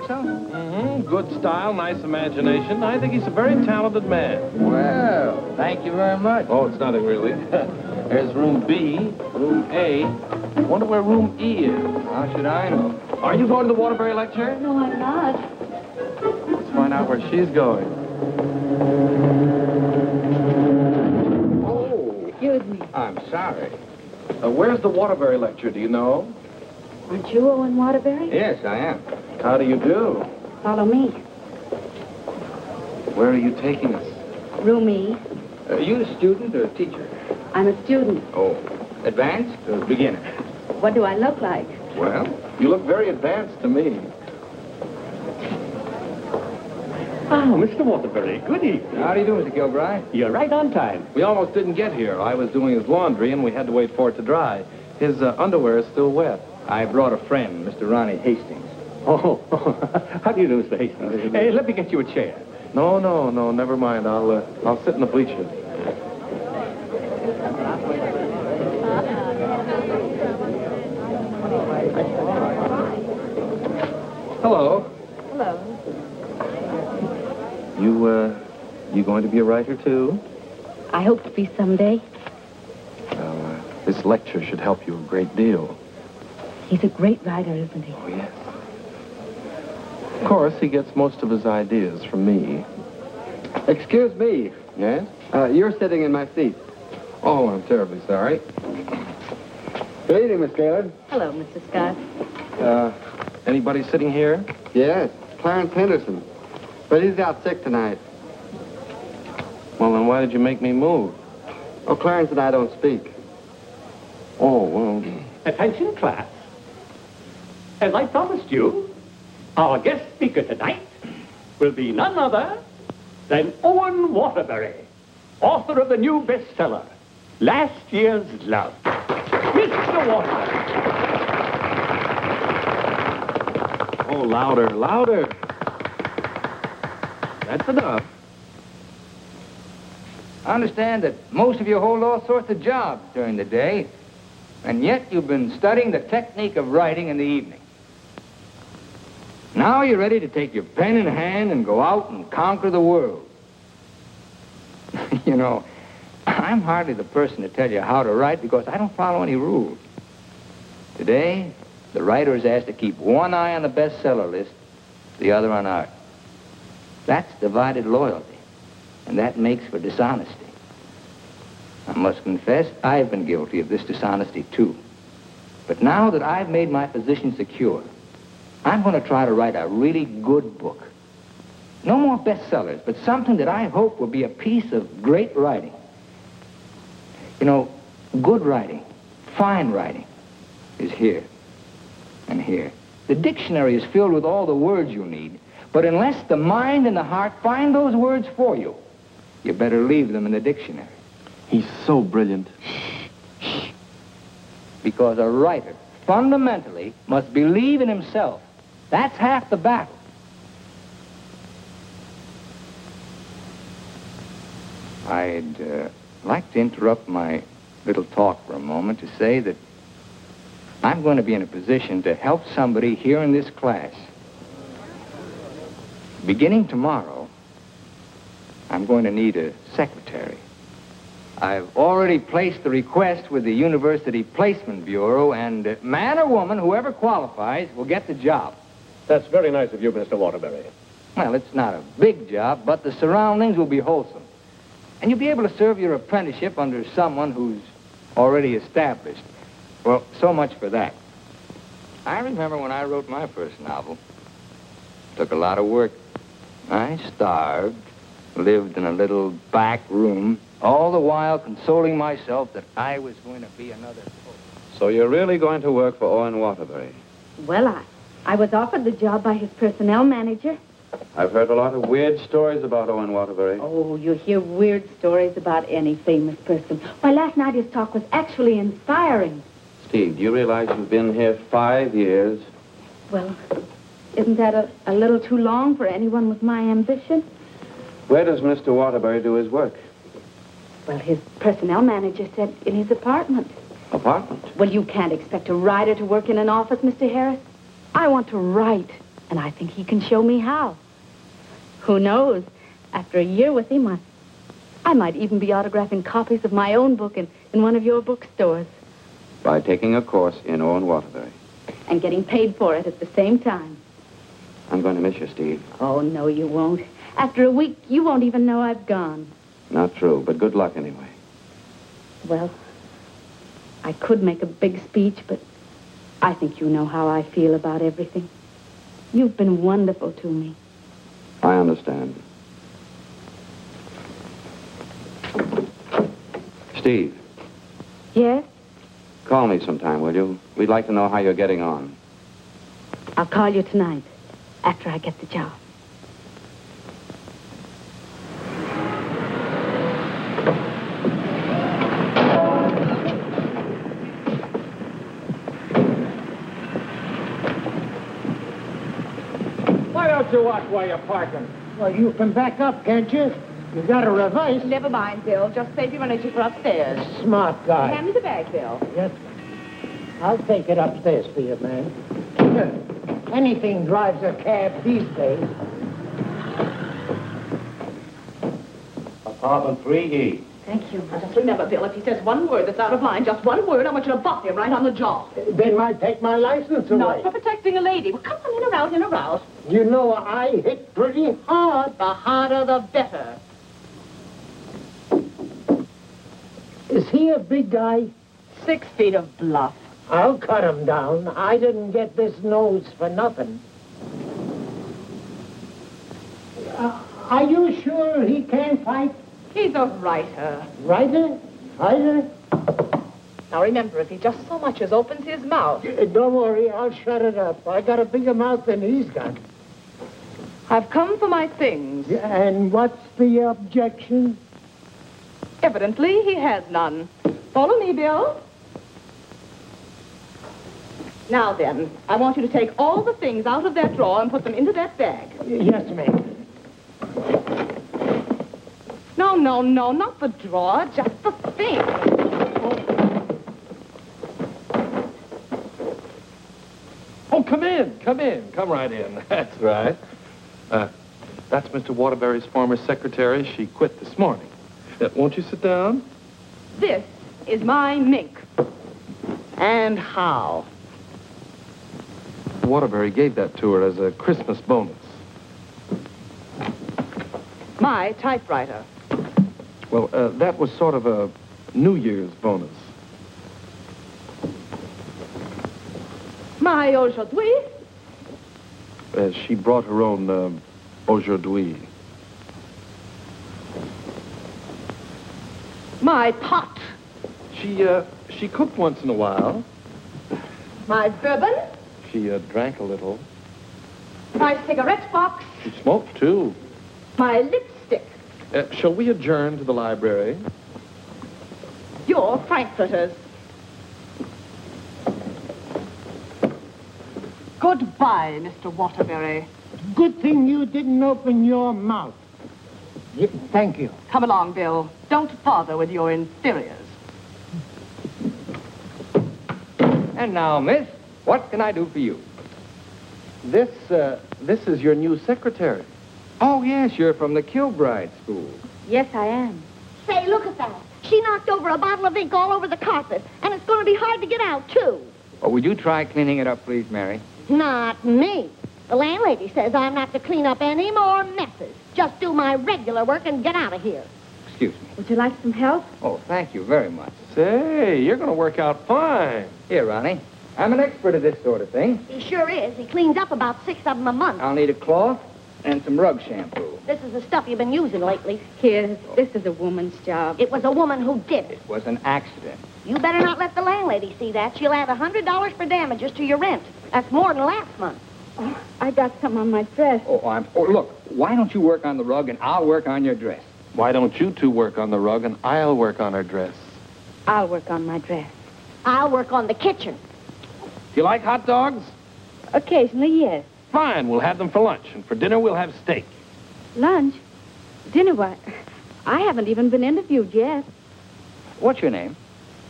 so? Mm-hmm. Good style, nice imagination. I think he's a very talented man. Well, thank you very much. Oh, it's nothing really. There's room B, room A. Wonder where room E is. How should I know? Are you going to the Waterbury lecture? No, I'm not. Let's find out where she's going. Oh, Excuse me. I'm sorry. Where's the Waterbury lecture, do you know? Aren't you Owen Waterbury? Yes, I am. How do you do? Follow me. Where are you taking us? Room E. Are you a student or a teacher? I'm a student. Oh, advanced or beginner? What do I look like? Well, You look very advanced to me. Ah, Mr. Waterbury, good evening. how do you do, Mr. Kilbride? You're right on time. We almost didn't get here. I was doing his laundry, and we had to wait for it to dry. His underwear is still wet. I brought a friend, Mr. Ronnie Hastings. Oh, how do you do, Mr. Hastings? Hey, let me get you a chair. No, never mind. I'll sit in the bleachers. Hello. Hello. You going to be a writer, too? I hope to be someday. Well, this lecture should help you a great deal. He's a great writer, isn't he? Oh, yes. Of course, he gets most of his ideas from me. Excuse me. Yes? You're sitting in my seat. Oh, I'm terribly sorry. Good evening, Miss Gaylord. Hello, Mr. Scott. Anybody sitting here? Yes, Clarence Henderson. But he's out sick tonight. Well, then why did you make me move? Oh, Clarence and I don't speak. Oh, well... Attention, class. As I promised you, our guest speaker tonight will be none other than Owen Waterbury, author of the new bestseller, Last Year's Love. Mr. Waterbury. Oh, louder, louder. That's enough. I understand that most of you hold all sorts of jobs during the day, and yet you've been studying the technique of writing in the evening. Now you're ready to take your pen in hand and go out and conquer the world. You know, I'm hardly the person to tell you how to write because I don't follow any rules. Today, the writer is asked to keep one eye on the bestseller list, the other on art. That's divided loyalty, and that makes for dishonesty. I must confess, I've been guilty of this dishonesty, too. But now that I've made my position secure, I'm going to try to write a really good book. No more bestsellers, but something that I hope will be a piece of great writing. You know, good writing, fine writing, is here and here. The dictionary is filled with all the words you need, but unless the mind and the heart find those words for you, you better leave them in the dictionary. He's so brilliant. Because a writer, fundamentally, must believe in himself. That's half the battle. I'd like to interrupt my little talk for a moment to say that I'm going to be in a position to help somebody here in this class. Beginning tomorrow, I'm going to need a secretary. I've already placed the request with the University Placement Bureau, and man or woman, whoever qualifies, will get the job. That's very nice of you, Mr. Waterbury. Well, it's not a big job, but the surroundings will be wholesome. And you'll be able to serve your apprenticeship under someone who's already established. Well, so much for that. I remember when I wrote my first novel. It took a lot of work. I starved, lived in a little back room, all the while consoling myself that I was going to be another poet. So you're really going to work for Owen Waterbury? Well, I was offered the job by his personnel manager. I've heard a lot of weird stories about Owen Waterbury. Oh, you hear weird stories about any famous person. Why, last night his talk was actually inspiring. Steve, do you realize you've been here 5 years? Well, isn't that a little too long for anyone with my ambition? Where does Mr. Waterbury do his work? Well, his personnel manager said in his apartment. Apartment? Well, you can't expect a writer to work in an office, Mr. Harris. I want to write. And I think he can show me how. Who knows? After a year with him, I might even be autographing copies of my own book in one of your bookstores. By taking a course in Owen Waterbury. And getting paid for it at the same time. I'm going to miss you, Steve. Oh, no, you won't. After a week, you won't even know I've gone. Not true, but good luck anyway. Well, I could make a big speech, but I think you know how I feel about everything. You've been wonderful to me. I understand. Steve. Yes? Call me sometime, will you? We'd like to know how you're getting on. I'll call you tonight, after I get the job. Why don't you watch while you're parking? Well, you can back up, can't you? You got to reverse. Never mind, Bill. Just save your energy for upstairs. Smart guy. Hand me the bag, Bill. Yes. I'll take it upstairs for you, man. Anything drives a cab these days. Apartment 3E. Thank you. Now, just remember, Bill, if he says one word that's out of line, just one word, I want you to bop him right on the jaw. They might take my license away. Not for protecting a lady. Well, come on, in or out. You know, I hit pretty hard. The harder, the better. Is he a big guy? 6 feet of bluff. I'll cut him down. I didn't get this nose for nothing. Are you sure he can fight? He's a writer. Writer? Fighter? Now, remember, if he just so much as opens his mouth... Don't worry, I'll shut it up. I got a bigger mouth than he's got. I've come for my things. And what's the objection? Evidently, he has none. Follow me, Bill. Now then, I want you to take all the things out of that drawer and put them into that bag. Yes, ma'am. No, not the drawer, just the thing. Oh, come in. Come right in. That's right. That's Mr. Waterbury's former secretary. She quit this morning. Won't you sit down? This is my mink. And how? Waterbury gave that to her as a Christmas bonus. My typewriter. Well, that was sort of a New Year's bonus. My aujourd'hui. She brought her own aujourd'hui. My pot. She cooked once in a while. My bourbon. She drank a little. My cigarette box. She smoked, too. My lipstick. Shall we adjourn to the library? Your frankfurters. Goodbye, Mr. Waterbury. Good thing you didn't open your mouth. Thank you. Come along, Bill. Don't bother with your inferiors. And now, miss, what can I do for you? This is your new secretary. Oh, yes, you're from the Kilbride School. Yes, I am. Say, look at that. She knocked over a bottle of ink all over the carpet, and it's going to be hard to get out, too. Oh, would you try cleaning it up, please, Mary? Not me. The landlady says I'm not to clean up any more messes. Just do my regular work and get out of here. Excuse me. Would you like some help? Oh, thank you very much. Say, you're going to work out fine. Here, Ronnie. I'm an expert at this sort of thing. He sure is. He cleans up about 6 of them a month. I'll need a cloth and some rug shampoo. This is the stuff you've been using lately. Here, this is a woman's job. It was a woman who did it. It was an accident. You better not let the landlady see that. She'll add $100 for damages to your rent. That's more than last month. Oh, I got some on my dress. Oh, look, why don't you work on the rug and I'll work on your dress? Why don't you two work on the rug and I'll work on her dress? I'll work on my dress. I'll work on the kitchen. Do you like hot dogs? Occasionally, yes. Fine, we'll have them for lunch. And for dinner, we'll have steak. Lunch? Dinner, what? I haven't even been interviewed yet. What's your name?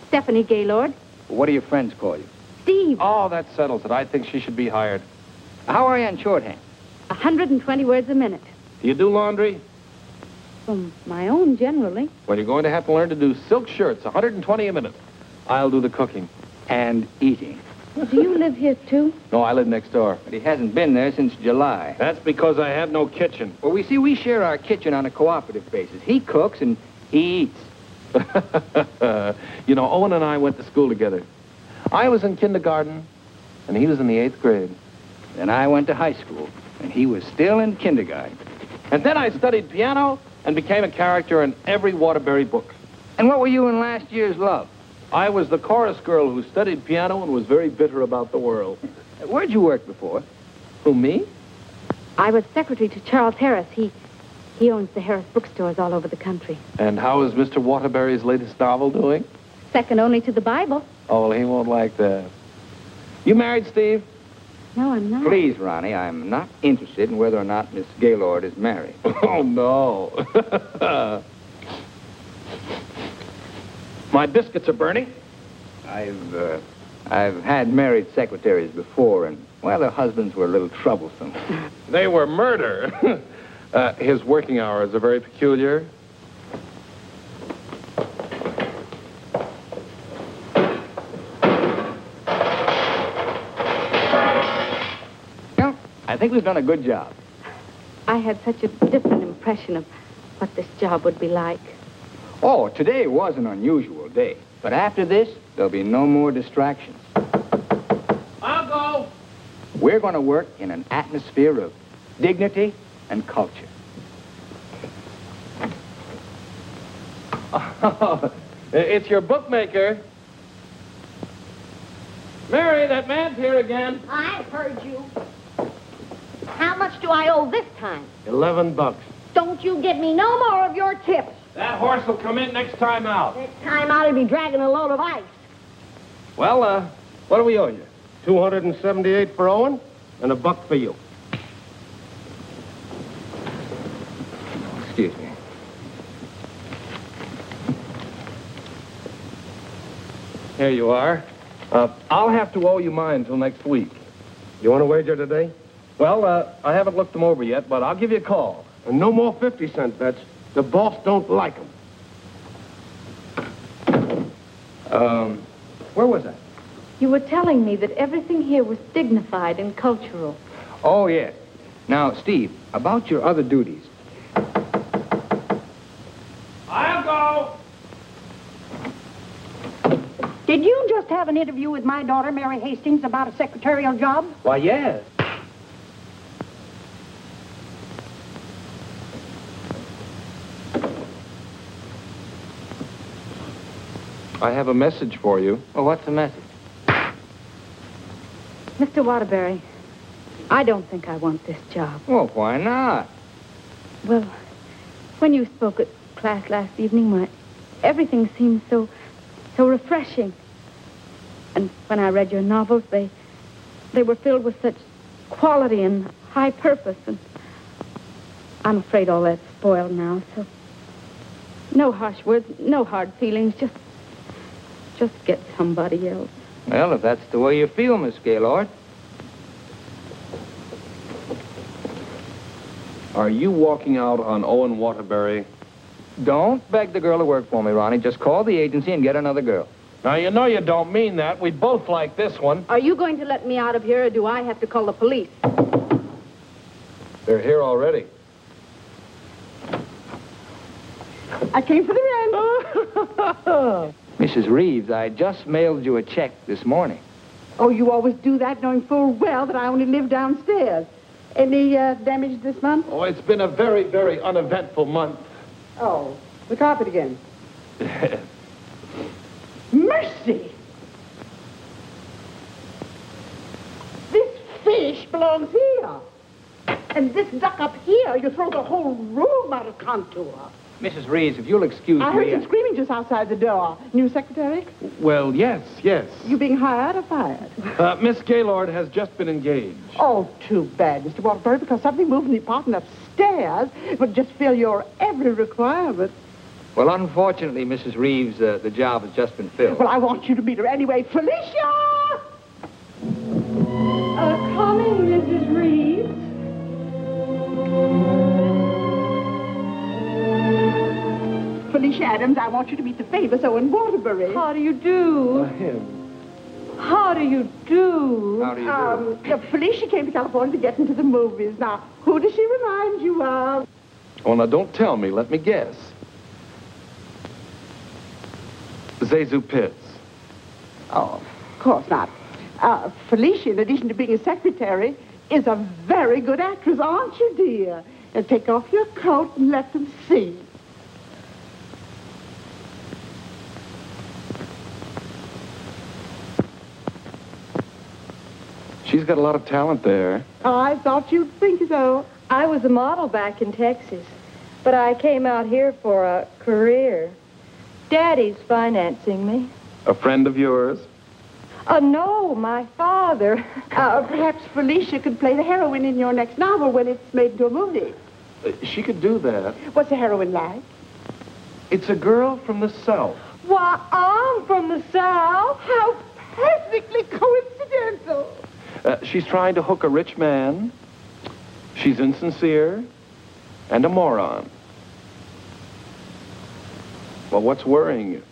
Stephanie Gaylord. What do your friends call you? Steve. Oh, that settles it. I think she should be hired. How are you on shorthand? 120 words a minute. Do you do laundry? From my own, generally. Well, you're going to have to learn to do silk shirts, 120 a minute. I'll do the cooking. And eating. Do you live here, too? No, I live next door. But he hasn't been there since July. That's because I have no kitchen. Well, we share our kitchen on a cooperative basis. He cooks and he eats. You know, Owen and I went to school together. I was in kindergarten, and he was in the 8th grade. Then I went to high school, and he was still in kindergarten. And then I studied piano and became a character in every Waterbury book. And what were you in last year's Love? I was the chorus girl who studied piano and was very bitter about the world. Where'd you work before? Who, me? I was secretary to Charles Harris. He owns the Harris bookstores all over the country. And how is Mr. Waterbury's latest novel doing? Second only to the Bible. Oh, well, he won't like that. You married, Steve? No, I'm not. Please, Ronnie, I'm not interested in whether or not Miss Gaylord is married. Oh, no. My biscuits are burning. I've had married secretaries before, and, well, their husbands were a little troublesome. They were murder. His working hours are very peculiar. Well, I think we've done a good job. I had such a different impression of what this job would be like. Oh, today was an unusual day. But after this, there'll be no more distractions. I'll go. We're going to work in an atmosphere of dignity and culture. It's your bookmaker. Mary, that man's here again. I heard you. How much do I owe this time? $11. Don't you give me no more of your tips. That horse will come in next time out. Next time out, he'll be dragging a load of ice. Well, what do we owe you? $278 for Owen and $1 for you. Excuse me. Here you are. I'll have to owe you mine until next week. You want to wager today? Well, I haven't looked them over yet, but I'll give you a call. And no more 50-cent bets. The boss don't like them. Where was I? You were telling me that everything here was dignified and cultural. Oh, yes. Now, Steve, about your other duties. I'll go. Did you just have an interview with my daughter, Mary Hastings, about a secretarial job? Why, yes. I have a message for you. Well, what's the message? Mr. Waterbury, I don't think I want this job. Well, why not? Well, when you spoke at class last evening, everything seemed so refreshing. And when I read your novels, they were filled with such quality and high purpose. And I'm afraid all that's spoiled now, so no harsh words, no hard feelings, just get somebody else. Well, if that's the way you feel, Miss Gaylord. Are you walking out on Owen Waterbury? Don't beg the girl to work for me, Ronnie. Just call the agency and get another girl. Now, you know you don't mean that. We both like this one. Are you going to let me out of here, or do I have to call the police? They're here already. I came for the rent. Mrs. Reeves, I just mailed you a check this morning. Oh, you always do that, knowing full well that I only live downstairs. Any damage this month? Oh, it's been a very, very uneventful month. Oh, the carpet again. Mercy! This fish belongs here. And this duck up here, you throw the whole room out of contour. Mrs. Reeves, if you'll excuse I heard me... some screaming just outside the door. New secretary? Well, yes. You being hired or fired? Miss Gaylord has just been engaged. Oh, too bad, Mr. Waterbury, because something moved in the apartment upstairs would just fill your every requirement. Well, unfortunately, Mrs. Reeves, the job has just been filled. Well, I want you to meet her anyway. Felicia! Coming, Mrs. Reeves. Felicia Adams. I want you to meet the famous Owen Waterbury. How do you do? Him. How do you do? How do you do? Felicia came to California to get into the movies. Now, who does she remind you of? Oh, now, don't tell me. Let me guess. Zazu Pitts. Oh, of course not. Felicia, in addition to being a secretary, is a very good actress, aren't you, dear? Now, take off your coat and let them see. She's got a lot of talent there. I thought you'd think so. I was a model back in Texas, but I came out here for a career. Daddy's financing me. A friend of yours? No, my father. Perhaps Felicia could play the heroine in your next novel when it's made into a movie. She could do that. What's the heroine like? It's a girl from the South. Why, I'm from the South. How perfectly coincidental. She's trying to hook a rich man. She's insincere and a moron. Well, what's worrying you?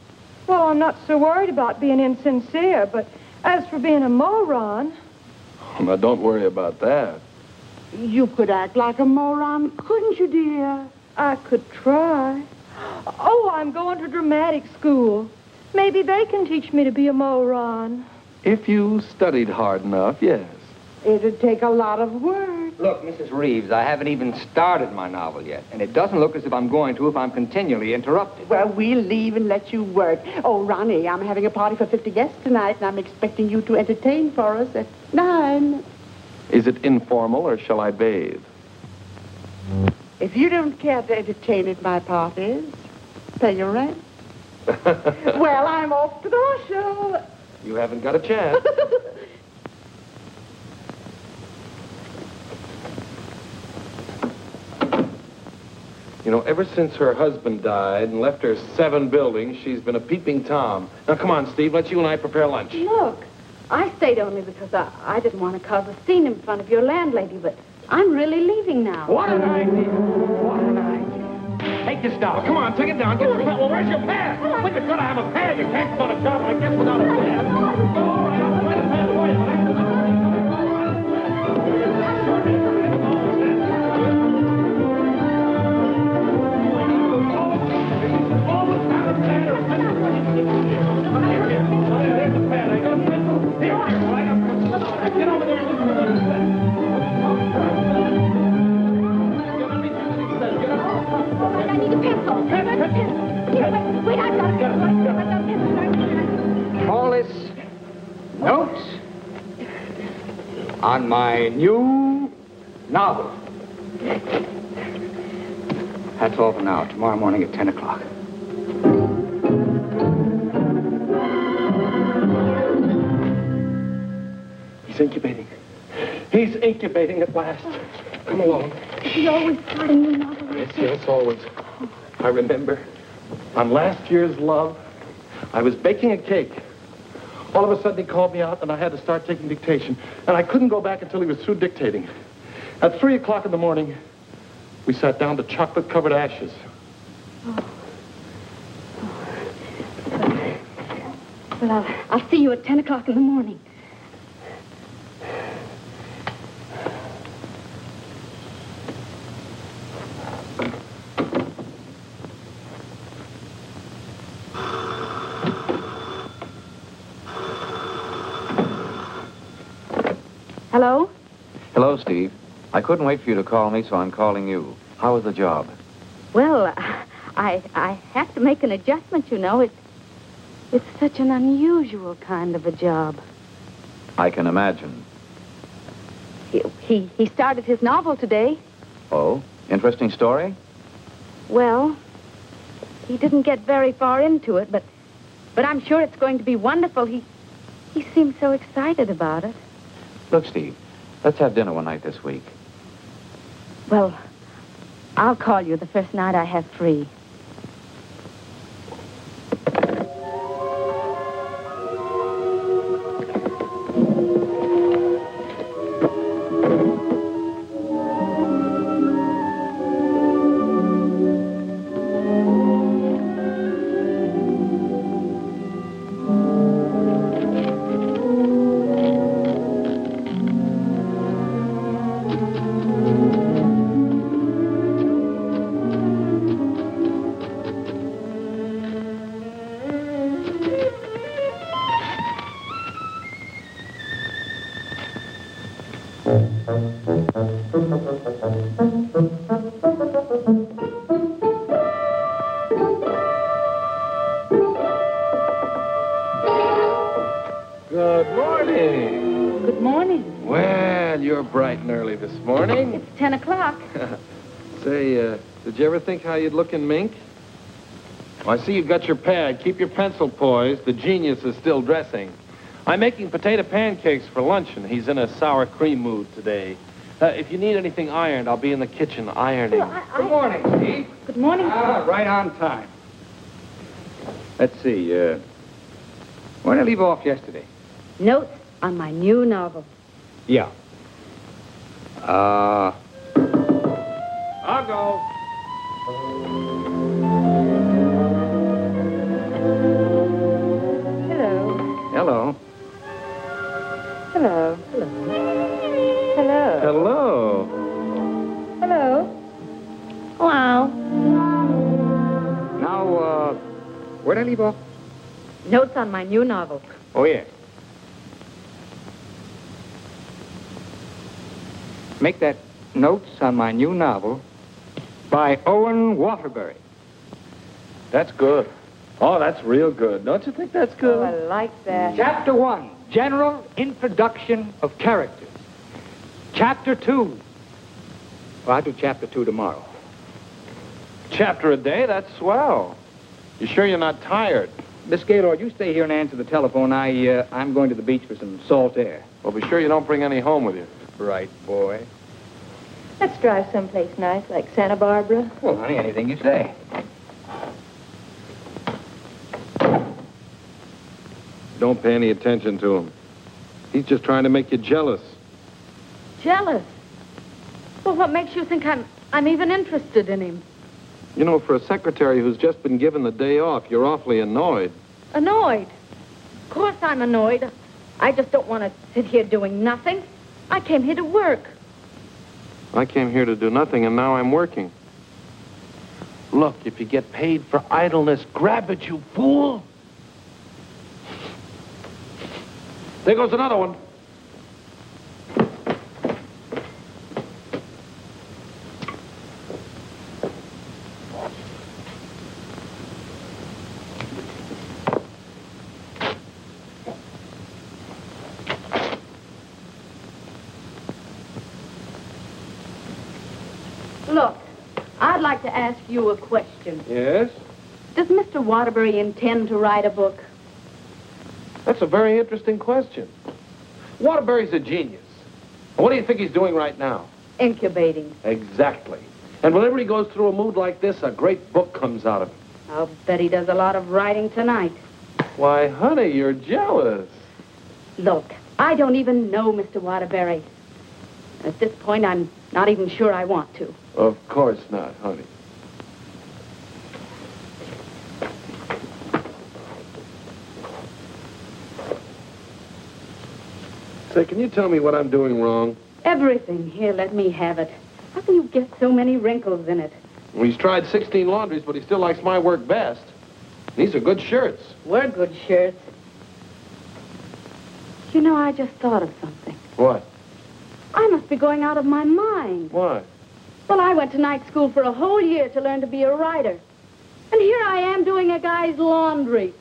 Well, I'm not so worried about being insincere, but as for being a moron... Now, don't worry about that. You could act like a moron, couldn't you, dear? I could try. Oh, I'm going to dramatic school. Maybe they can teach me to be a moron. If you studied hard enough, yes. It'd take a lot of work. Look, Mrs. Reeves, I haven't even started my novel yet, and it doesn't look as if I'm going to if I'm continually interrupted. Well, we'll leave and let you work. Oh, Ronnie, I'm having a party for 50 guests tonight, and I'm expecting you to entertain for us at 9. Is it informal, or shall I bathe? If you don't care to entertain at my parties, pay your rent. Well, I'm off to the horse show. You haven't got a chance. You know, ever since her husband died and left her 7 buildings, she's been a peeping Tom. Now, come on, Steve, let's you and I prepare lunch. Look, I stayed only because I didn't want to cause a scene in front of your landlady, but I'm really leaving now. What an idea! What an idea! Take this down. Come on, take it down. Get the pen. Well, where's your pen? When you've got to have a pen, you can't start a job like this without a pen. All right, I'll find a pen for you. Get over there and look for the pen. I need a pencil. Wait, I've got a pencil. Call this notes on my new novel. That's all for now. Tomorrow morning at 10 o'clock. He's incubating. He's incubating at last. Come along. Is he always starting new novels? Yes, always. I remember on last year's Love, I was baking a cake. All of a sudden, he called me out, and I had to start taking dictation. And I couldn't go back until he was through dictating. At 3 o'clock in the morning, we sat down to chocolate-covered ashes. Well, I'll see you at 10 o'clock in the morning. Hello? Hello, Steve. I couldn't wait for you to call me, so I'm calling you. How was the job? Well, I have to make an adjustment, you know. It's such an unusual kind of a job. I can imagine. He started his novel today. Oh, interesting story? Well, he didn't get very far into it, but I'm sure it's going to be wonderful. He seemed so excited about it. Look, Steve, let's have dinner one night this week. Well, I'll call you the first night I have free. morning. Good morning. Well, you're bright and early this morning. It's 10 o'clock. Say, did you ever think how you'd look in mink? Well, I see you've got your pad. Keep your pencil poised. The genius is still dressing. I'm making potato pancakes for lunch, and he's in a sour cream mood today. If you need anything ironed, I'll be in the kitchen ironing. Good morning, Steve. Good morning. Right on time. Let's see, where did I leave off yesterday? Notes on my new novel. Yeah. I'll go. Hello. Hello. Hello. Hello. Hello. Hello. Hello. Hello. Now, where did I leave off? Notes on my new novel. Oh, yeah. Make that notes on my new novel by Owen Waterbury. That's good. Oh, that's real good. Don't you think that's good? Oh, I like that. Chapter 1, General Introduction of Characters. Chapter 2. Well, I'll do Chapter 2 tomorrow. Chapter a day? That's swell. You sure you're not tired? Miss Gaylord, you stay here and answer the telephone. I'm going to the beach for some salt air. Well, be sure you don't bring any home with you. Right, boy. Let's drive someplace nice, like Santa Barbara. Well, honey, anything you say. Don't pay any attention to him. He's just trying to make you jealous. Jealous? Well, what makes you think I'm even interested in him? You know, for a secretary who's just been given the day off, you're awfully annoyed. Annoyed? Of course I'm annoyed. I just don't want to sit here doing nothing. I came here to work. I came here to do nothing, and now I'm working. Look, if you get paid for idleness, grab it, you fool. There goes another one. Look, I'd like to ask you a question. Yes? Does Mr. Waterbury intend to write a book? That's a very interesting question. Waterbury's a genius. What do you think he's doing right now? Incubating. Exactly. And whenever he goes through a mood like this, a great book comes out of it. I'll bet he does a lot of writing tonight. Why, honey, you're jealous. Look, I don't even know Mr. Waterbury. At this point, I'm not even sure I want to. Of course not, honey. Say, can you tell me what I'm doing wrong? Everything. Here, let me have it. How can you get so many wrinkles in it? Well, he's tried 16 laundries, but he still likes my work best. These are good shirts. We're good shirts. You know, I just thought of something. What? I must be going out of my mind. Why? Well, I went to night school for a whole year to learn to be a writer. And here I am doing a guy's laundry.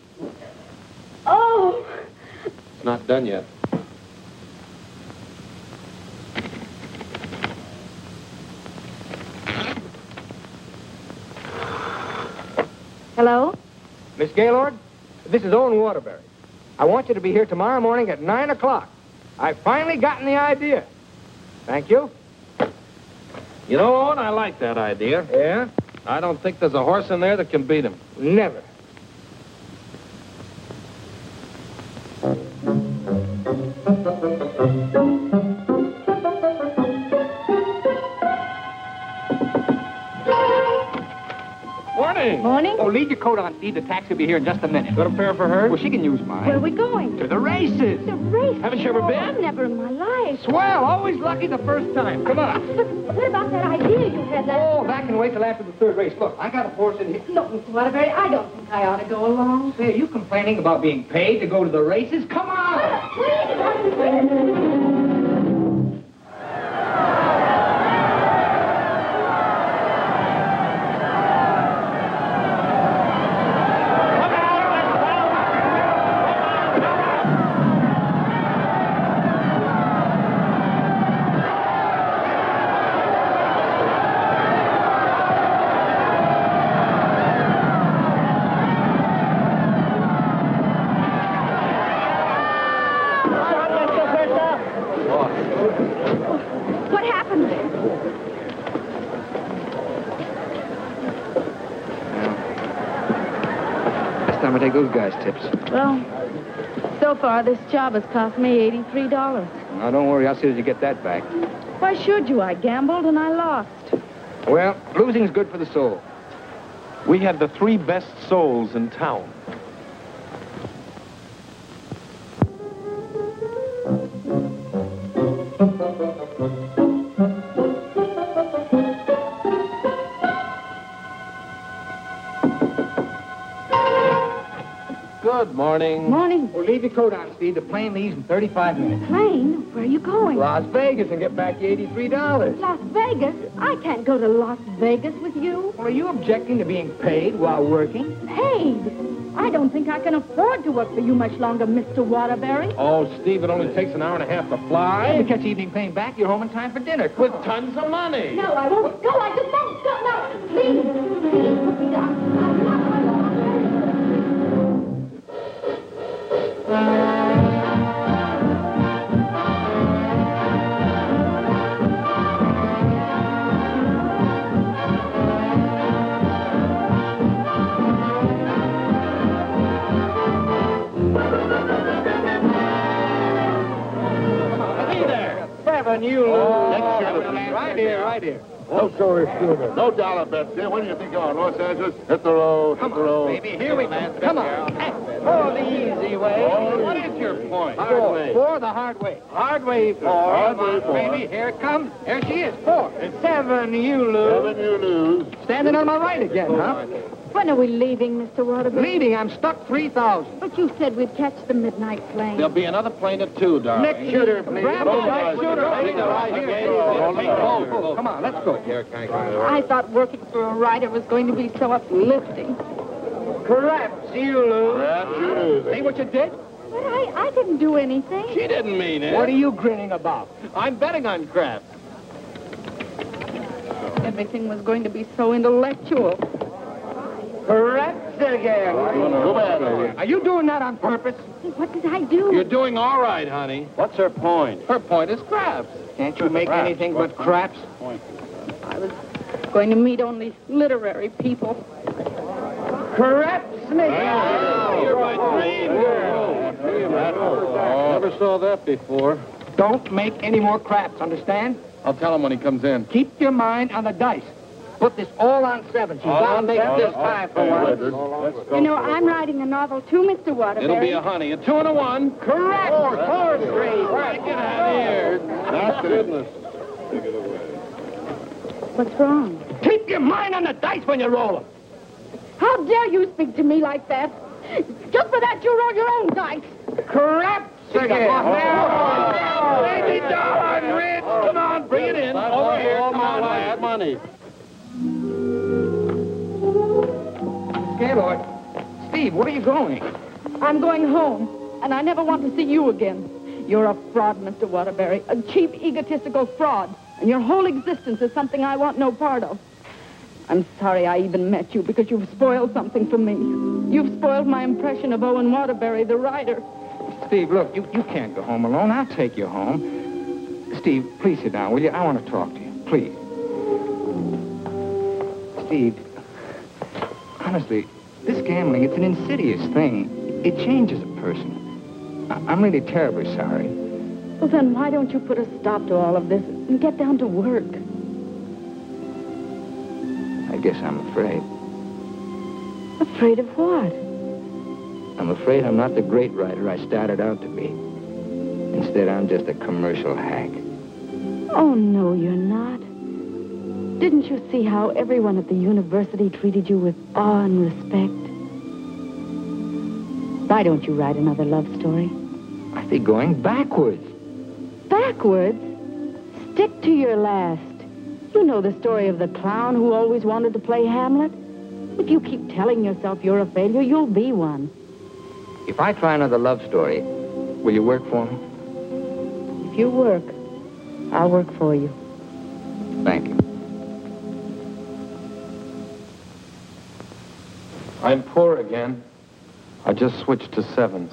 Oh! It's not done yet. Hello? Miss Gaylord, this is Owen Waterbury. I want you to be here tomorrow morning at 9 o'clock. I've finally gotten the idea. Thank you. You know, Owen, I like that idea. Yeah? I don't think there's a horse in there that can beat him. Never. Morning. Morning? Oh, leave your coat on, Steve. The taxi will be here in just a minute. Got a pair for her? Well, she can use mine. Where are we going? To the races. The race. Haven't you ever been? I've never in my life. Swell. Always lucky the first time. Come on. But what about that idea you had last Oh, that can wait till after the third race. Look, I got a horse in here. Look, Mr. Waterbury, I don't think I ought to go along. Say, are you complaining about being paid to go to the races? Come on! time I take those guys' tips. Well, so far this job has cost me $83. Now, don't worry. I'll see that you get that back. Why should you? I gambled and I lost. Well, losing's good for the soul. We had the 3 best souls in town. Good morning. Morning. Well, leave your coat on, Steve. The plane leaves in 35 minutes. Plane? Where are you going? Las Vegas and get back your $83. Las Vegas? I can't go to Las Vegas with you. Well, are you objecting to being paid while working? Paid? I don't think I can afford to work for you much longer, Mr. Waterbury. Oh, Steve, it only takes an hour and a half to fly. If you catch the evening plane back, you're home in time for dinner. With tons of money. No, I won't go. I just won't go. No, please. Please, put me down. I'm not going to. You Right here, right here. Oh, so is Schooner. No dollar bets here. When do you think you're on? Los Angeles? Hit the road, hit the road. Baby, here we go. Come on. Oh, the easy way. What is your point? Four the hard way. Hard way, 4. Hard way, 4. Baby, here it comes. Here she is, 4. 7, you lose. 7, you lose. Standing on my right again, huh? When are we leaving, Mr. Waterbury? Leading, I'm stuck 3,000. But you said we'd catch the midnight plane. There'll be another plane at 2, darling. Next shooter, please. Grab the right shooter. Right here. Come on, let's go. I thought working for a writer was going to be so uplifting. Perhaps you lose. Perhaps you lose. See what you did? But I didn't do anything. She didn't mean it. What are you grinning about? I'm betting on crap. Everything was going to be so intellectual. Perhaps again. Go back. Are you doing that on purpose? What did I do? You're doing all right, honey. What's her point? Her point is craps. Can't you make anything but craps? I was going to meet only literary people. Craps, Smith. You're my dream girl. Never saw that before. Don't make any more craps, understand? I'll tell him when he comes in. Keep your mind on the dice. Put this all on 7. She's bound to make this 5 for one. You know, I'm writing a novel too, Mr. Waterbury. It'll be a honey. A 2 and a 1. Correct. 4 straight. Get out of here. That's goodness. What's wrong? Keep your mind on the dice when you roll them. How dare you speak to me like that? Just for that, you roll your own dice. Craps again. Baby darling, Rich. Come on, bring it in. Over here. Come on, lad. Money. Gaylord. Steve, where are you going? I'm going home, and I never want to see you again. You're a fraud, Mr. Waterbury, a cheap, egotistical fraud, and your whole existence is something I want no part of. I'm sorry I even met you because you've spoiled something for me. You've spoiled my impression of Owen Waterbury, the writer. Steve, look, you can't go home alone. I'll take you home. Steve, please sit down, will you? I want to talk to you, please. Steve, honestly, this gambling, it's an insidious thing. It changes a person. I'm really terribly sorry. Well, then why don't you put a stop to all of this and get down to work? I guess I'm afraid. Afraid of what? I'm afraid I'm not the great writer I started out to be. Instead, I'm just a commercial hack. Oh, no, you're not. Didn't you see how everyone at the university treated you with awe and respect? Why don't you write another love story? I'd be going backwards. Backwards? Stick to your last. You know the story of the clown who always wanted to play Hamlet? If you keep telling yourself you're a failure, you'll be one. If I try another love story, will you work for me? If you work, I'll work for you. Thank you. I'm poor again. I just switched to 7s.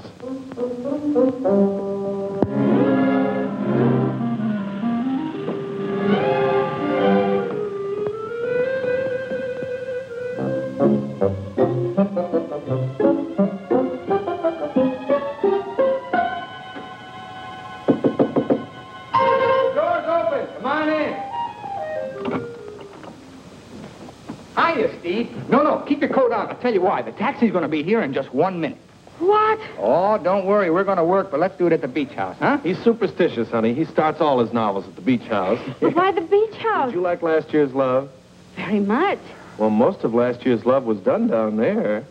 Hiya, Steve. No, keep your coat on. I'll tell you why. The taxi's going to be here in just 1 minute. What? Oh, don't worry. We're going to work, but let's do it at the beach house, huh? He's superstitious, honey. He starts all his novels at the beach house. But why the beach house? Did you like last year's Love? Very much. Well, most of last year's Love was done down there.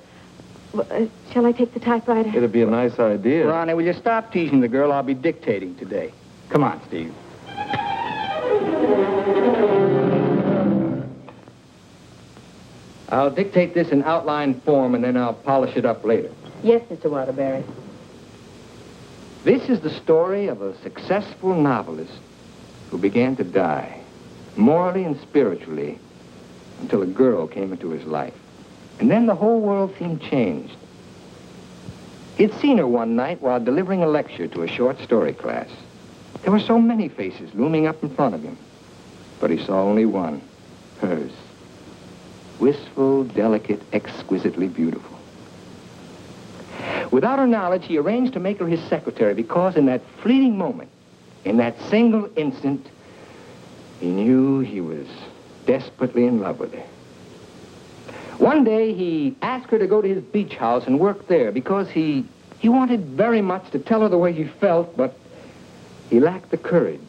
Well, shall I take the typewriter? It'd be a nice idea. Ronnie, will you stop teasing the girl? I'll be dictating today. Come on, Steve. I'll dictate this in outline form, and then I'll polish it up later. Yes, Mr. Waterbury. This is the story of a successful novelist who began to die, morally and spiritually, until a girl came into his life. And then the whole world seemed changed. He'd seen her one night while delivering a lecture to a short story class. There were so many faces looming up in front of him, but he saw only one, hers. Wistful, delicate, exquisitely beautiful. Without her knowledge, he arranged to make her his secretary because in that fleeting moment, in that single instant, he knew he was desperately in love with her. One day, he asked her to go to his beach house and work there because he wanted very much to tell her the way he felt, but he lacked the courage.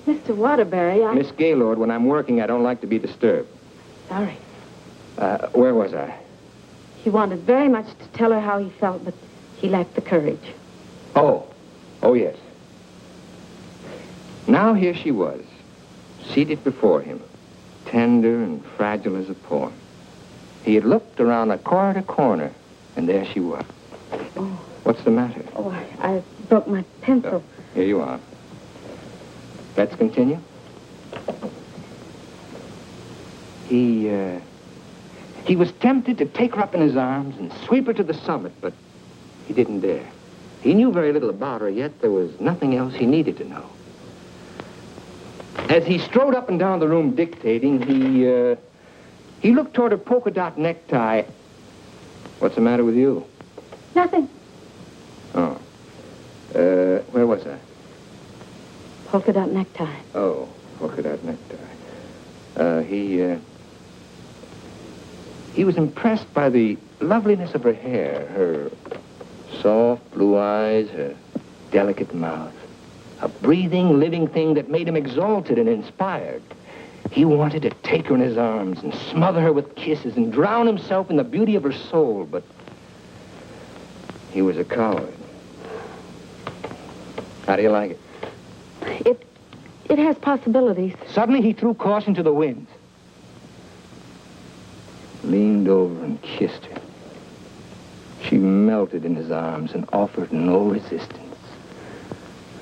Mr. Waterbury, Miss Gaylord, when I'm working, I don't like to be disturbed. Sorry. Where was I? He wanted very much to tell her how he felt, but he lacked the courage. Oh, yes. Now here she was, seated before him, tender and fragile as a poem. He had looked around a corner to corner, and there she was. Oh. What's the matter? Oh, I broke my pencil. Here you are. Let's continue. He was tempted to take her up in his arms and sweep her to the summit, but he didn't dare. He knew very little about her, yet there was nothing else he needed to know. As he strode up and down the room dictating, he looked toward her polka dot necktie. What's the matter with you? Nothing. Oh. Where was I? Polka dot necktie. Oh, polka dot necktie. He was impressed by the loveliness of her hair, her soft blue eyes, her delicate mouth. A breathing, living thing that made him exalted and inspired. He wanted to take her in his arms and smother her with kisses and drown himself in the beauty of her soul, but he was a coward. How do you like it? It has possibilities. Suddenly he threw caution to the winds. Leaned over and kissed her. She melted in his arms and offered no resistance.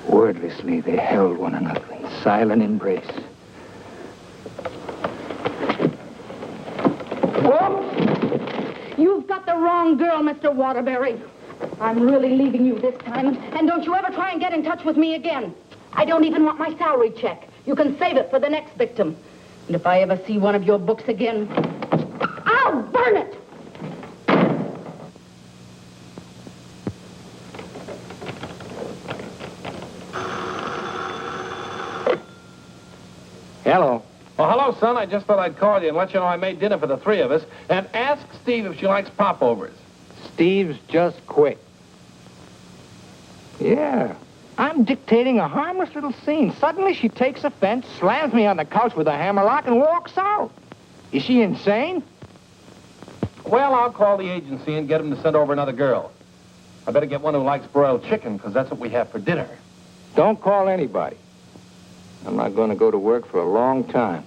Wordlessly, they held one another in silent embrace. You've got the wrong girl, Mr. Waterbury. I'm really leaving you this time, and don't you ever try and get in touch with me again. I don't even want my salary check. You can save it for the next victim. And if I ever see one of your books again, I'll burn it! Hello. Oh, hello, son. I just thought I'd call you and let you know I made dinner for the three of us. And ask Steve if she likes popovers. Steve's just quit. Yeah. I'm dictating a harmless little scene. Suddenly she takes offense, slams me on the couch with a hammerlock, and walks out. Is she insane? Well, I'll call the agency and get them to send over another girl. I better get one who likes broiled chicken, because that's what we have for dinner. Don't call anybody. I'm not going to go to work for a long time.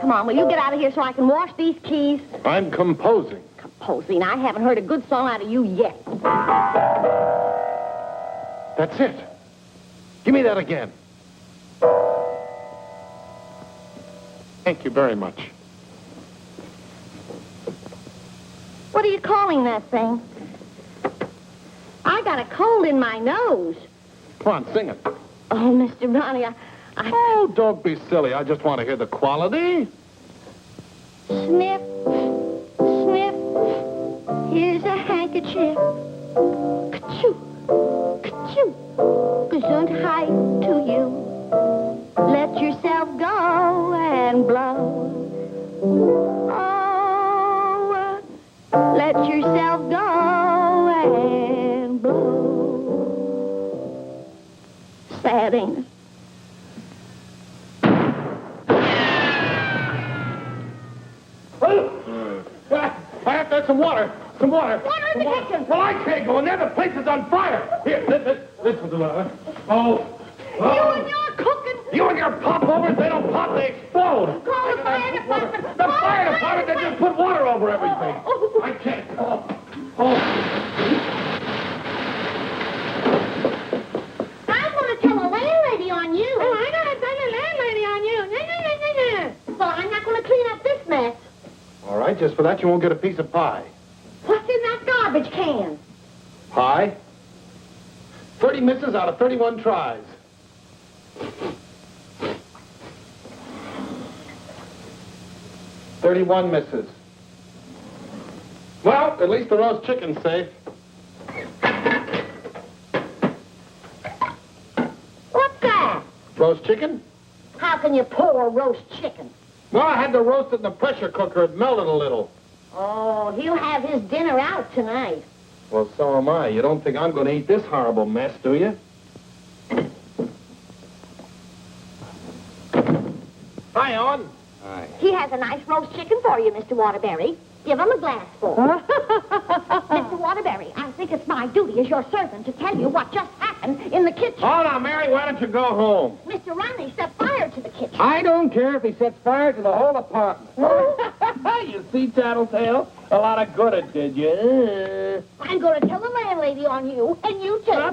Come on, will you get out of here so I can wash these keys? I'm composing. Composing? I haven't heard a good song out of you yet. That's it. Give me that again. Thank you very much. What are you calling that thing? I got a cold in my nose. Come on, sing it. Oh, Mr. Ronnie, Oh, don't be silly. I just want to hear the quality. Sniff, sniff, here's a handkerchief. Ka-choo, ka-choo, gesundheit to you. Let yourself go and blow. Oh, let yourself go and blow. Sad, ain't it? I have to have some water. Some water. Water in the kitchen. Well, I can't go in there. The place is on fire. Here, this one's a lot. Oh. You and your cooking. You and your popovers, they don't pop, they explode. Call the fire department. The fire department, they just put water over everything. I can't. I'm going to tell a landlady on you. Oh, I'm going to tell the landlady on you. Well, I'm not going to clean up this mess. All right, just for that, you won't get a piece of pie. What's in that garbage can? Pie? 30 misses out of 31 tries. $31 misses. Well, at least the roast chicken's safe. What's that? Roast chicken? How can you pour roast chicken? Well, I had to roast it in the pressure cooker. It melted a little. Oh, he'll have his dinner out tonight. Well, so am I. You don't think I'm going to eat this horrible mess, do you? Hi, Owen. Hi. He has a nice roast chicken for you, Mr. Waterbury. Give him a glassful. Mr. Waterbury, I think it's my duty as your servant to tell you what just happened in the kitchen. Oh, now, Mary, why don't you go home? Mr. Ronley set fire to the kitchen. I don't care if he sets fire to the whole apartment. You see, Tattletale? A lot of good it did you. I'm going to tell the landlady on you, and you too. Well,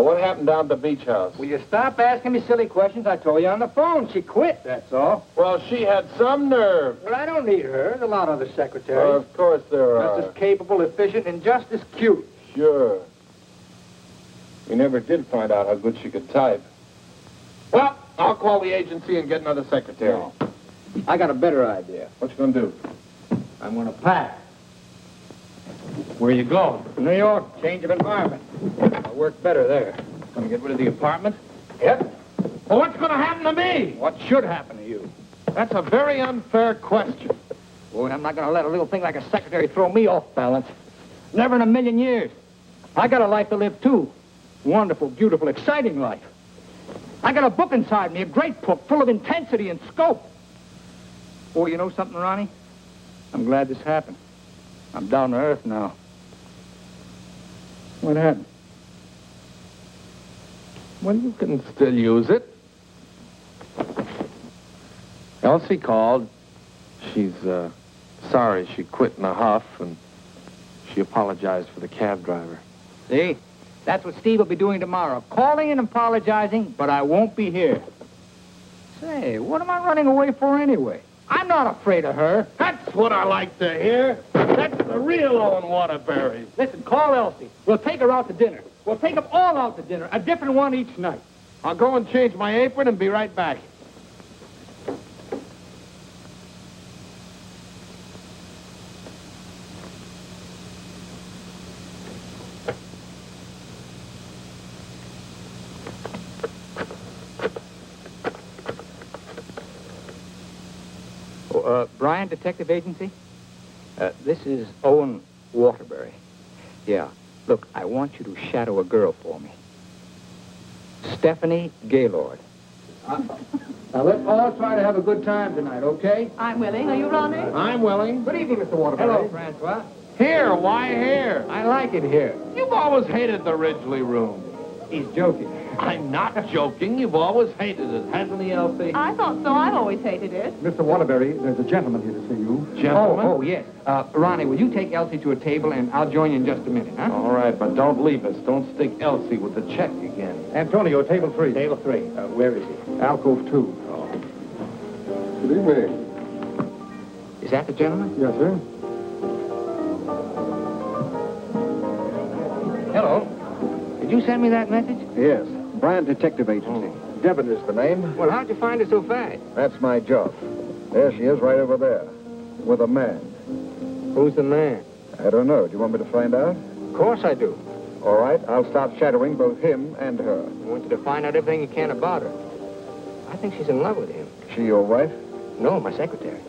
what happened down at the beach house? Will you stop asking me silly questions? I told you on the phone. She quit, that's all. Well, she had some nerve. Well, I don't need her. There's a lot of other secretaries. Of course there are. Just as capable, efficient, and just as cute. Sure. We never did find out how good she could type. Well, I'll call the agency and get another secretary. No. I got a better idea. What you gonna do? I'm going to pack. Where you going? New York, change of environment. I'll work better there. Gonna get rid of the apartment? Yep. Well, what's gonna happen to me? What should happen to you? That's a very unfair question. Boy, I'm not going to let a little thing like a secretary throw me off balance. Never in a million years. I got a life to live, too. Wonderful, beautiful, exciting life. I got a book inside me, a great book, full of intensity and scope. Boy, you know something, Ronnie? I'm glad this happened. I'm down to earth now. What happened? Well, you can still use it. Elsie called. She's, sorry she quit in a huff, and she apologized for the cab driver. See? That's what Steve will be doing tomorrow. Calling and apologizing, but I won't be here. Say, what am I running away for anyway? I'm not afraid of her. That's what I like to hear. That's the real Owen Waterbury. Listen, call Elsie. We'll take her out to dinner. We'll take them all out to dinner, a different one each night. I'll go and change my apron and be right back. Brian, Detective Agency? This is Owen Waterbury. Yeah. Look, I want you to shadow a girl for me. Stephanie Gaylord. Now, let's all try to have a good time tonight, okay? I'm willing. Are you, Ronnie? I'm willing. Good evening, Mr. Waterbury. Hello, Francois. Here, why here? I like it here. You've always hated the Ridgely room. He's joking. I'm not joking. You've always hated it, hasn't he, Elsie? I thought so. I've always hated it. Mr. Waterbury, there's a gentleman here to see you. Gentlemen? Oh, yes. Ronnie, will you take Elsie to a table, and I'll join you in just a minute, huh? All right, but don't leave us. Don't stick Elsie with the check again. Antonio, table 3. Table 3. Where is he? Alcove 2. Oh. Good evening. Is that the gentleman? Yes, sir. Hello. Did you send me that message? Yes. Bryan Detective Agency. Devon is the name. Well, how'd you find her so fast? That's my job. There she is, right over there, with a man. Who's the man? I don't know. Do you want me to find out? Of course I do. All right, I'll start shadowing both him and her. I want you to find out everything you can about her. I think she's in love with him. She your wife? No, my secretary.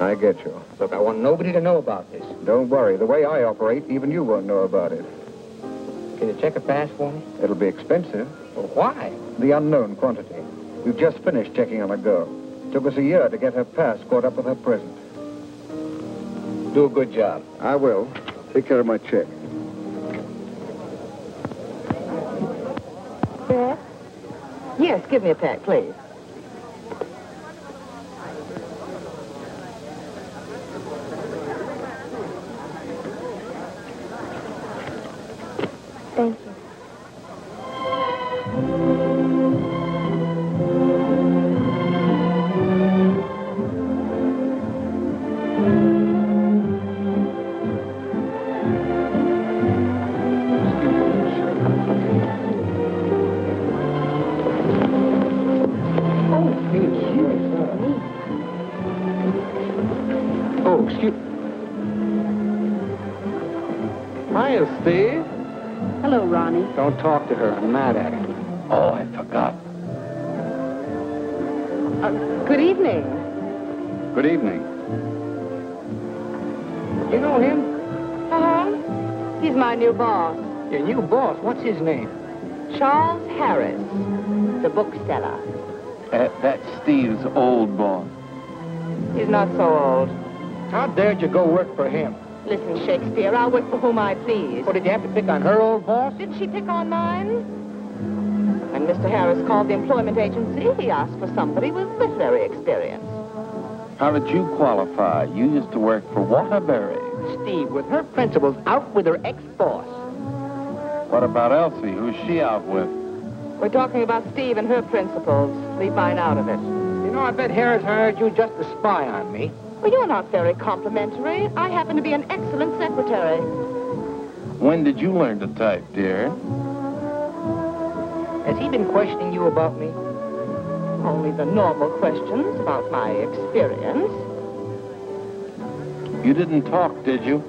I get you. Look, I want nobody to know about this. Don't worry. The way I operate, even you won't know about it. Can you check a pass for me? It'll be expensive. Well, why? The unknown quantity. We've just finished checking on a girl. Took us a year to get her pass caught up with her present. Do a good job. I will. Take care of my check. Yes? Yes, give me a pack, please. Thank you. Oh, excuse... Hiya, Steve. Hello, Ronnie. Don't talk to her. I'm mad at her. Oh, I forgot. Good evening. Good evening. You know him? Uh-huh. He's my new boss, Your new boss. What's his name? Charles Harris, the bookseller. That's Steve's old boss. He's not so old. How dared you go work for him? Listen, Shakespeare, I'll work for whom I please. What, did you have to pick on her old boss? Didn't she pick on mine? When Mr. Harris called the employment agency, he asked for somebody with literary experience. How did you qualify? You used to work for Waterbury. Steve, with her principals out with her ex-boss. What about Elsie? Who's she out with? We're talking about Steve and her principals. Leave mine out of it. You know, I bet Harris hired you just to spy on me. Well, you're not very complimentary. I happen to be an excellent secretary. When did you learn to type, dear? Has he been questioning you about me? Only the normal questions about my experience. You didn't talk, did you?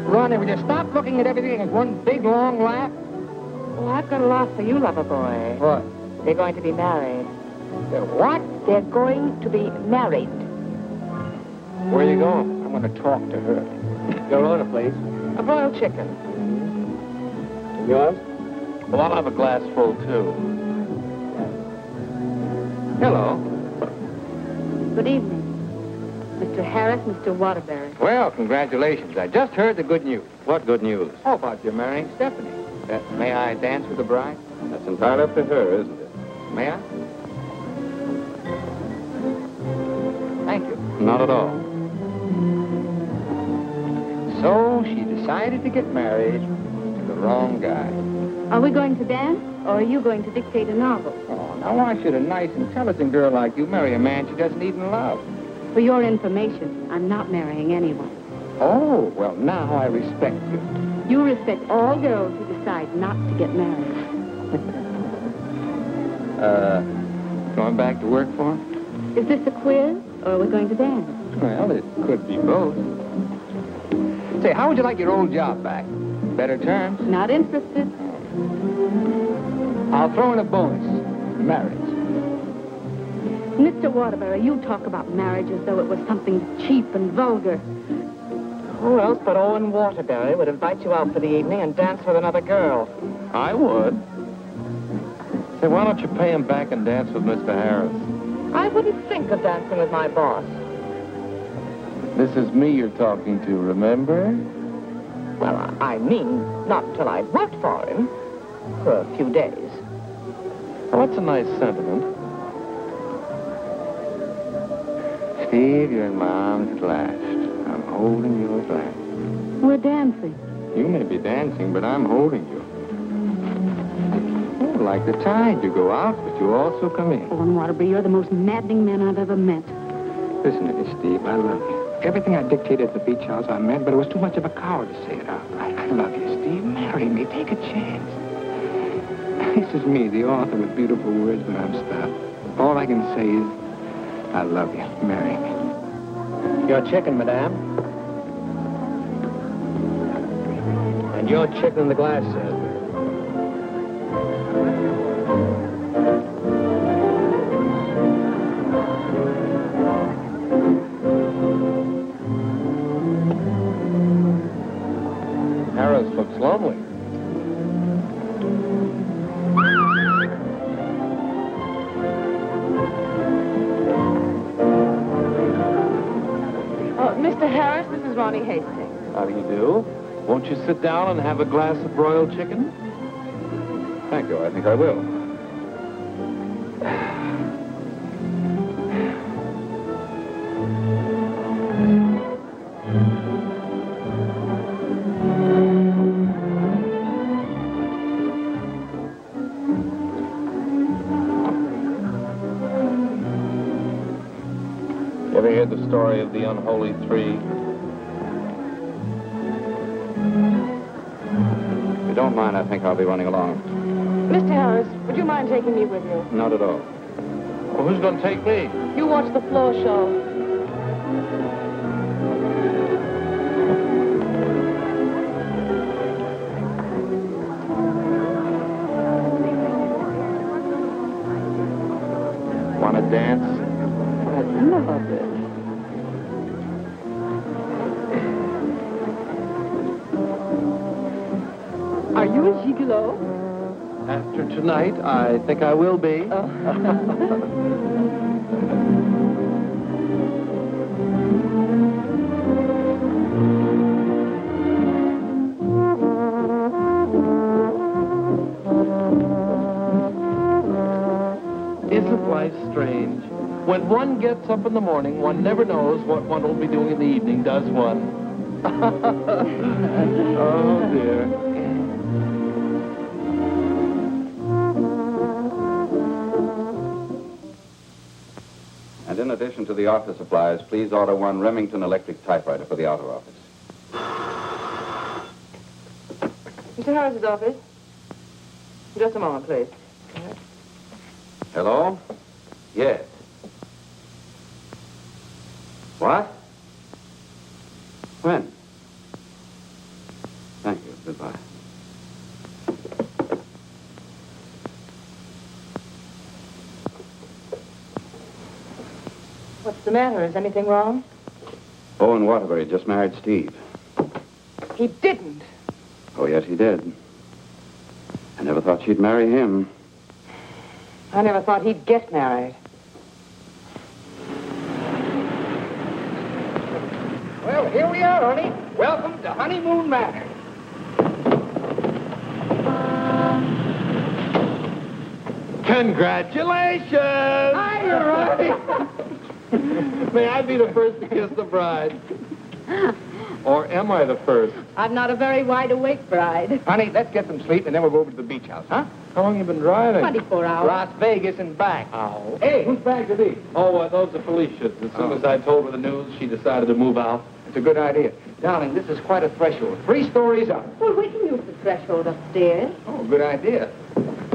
Ronnie, will you stop looking at everything as one big, long laugh? Oh, I've got a lot for you, lover boy. What? They're going to be married. They're what? They're going to be married. Where are you going? I'm going to talk to her. Your order, please. A broiled chicken. Yours? Well, I'll have a glass full, too. Hello. Good evening. Mr. Harris, Mr. Waterbury. Well, congratulations. I just heard the good news. What good news? How about you marrying Stephanie? May I dance with the bride? That's entirely up to her, isn't it? May I? Thank you. Not at all. So she decided to get married to the wrong guy. Are we going to dance, or are you going to dictate a novel? Oh, now why should a nice, intelligent girl like you marry a man she doesn't even love? For your information, I'm not marrying anyone. Oh, well, now I respect you. You respect all girls who decide not to get married. Going back to work for him? Is this a quiz, or are we going to dance? Well, it could be both. Say, how would you like your old job back? Better terms? Not interested. I'll throw in a bonus. Marriage. Mr. Waterbury, you talk about marriage as though it was something cheap and vulgar. Who else but Owen Waterbury would invite you out for the evening and dance with another girl? I would. Say, why don't you pay him back and dance with Mr. Harris? I wouldn't think of dancing with my boss. This is me you're talking to, remember? Well, I mean, not until I've worked for him. For a few days. Well, that's a nice sentiment. Steve, you're in my arms at last. I'm holding you at last. We're dancing. You may be dancing, but I'm holding you. Oh, like the tide, you go out, but you also come in. Owen Waterbury, you're the most maddening man I've ever met. Listen to me, Steve. I love you. Everything I dictated at the beach house I meant, but it was too much of a coward to say it out. I love you, Steve. Marry me. Take a chance. This is me, the author with beautiful words, but I'm stuck. All I can say is, I love you. Marry me. Your chicken, madame. And your chicken in the glass, sir. Harris looks lonely. Mr. Harris, this is Ronnie Hastings. How do you do? Won't you sit down and have a glass of broiled chicken? Thank you. I think I will. You ever heard the story of the unholy three? If you don't mind, I think I'll be running along. Mr. Harris, would you mind taking me with you? Not at all. Well, who's going to take me? You watch the floor show. Want to dance? I love it. Are you a gigolo? After tonight, I think I will be. Isn't life strange? When one gets up in the morning, one never knows what one will be doing in the evening, does one? Oh, dear. And in addition to the office supplies, please order one Remington electric typewriter for the outer office. Mr. Harris's office. Just a moment, please. Hello? Yes. What? When? Thank you. Goodbye. What's the matter? Is anything wrong? Owen Waterbury just married Steve. He didn't. Oh, yes, he did. I never thought she'd marry him. I never thought he'd get married. Well, here we are, honey. Welcome to Honeymoon Manor. Congratulations! Hi, Ronnie. May I be the first to kiss the bride? Or am I the first? I'm not a very wide-awake bride. Honey, let's get some sleep, and then we'll go over to the beach house, huh? How long you been driving? 24 hours. Las Vegas and back. Ow. Hey, whose bags are these? Oh, those are Felicia's. As soon as I told her the news, she decided to move out. It's a good idea. Darling, this is quite a threshold. 3 stories up. Well, we can use the threshold upstairs. Oh, good idea.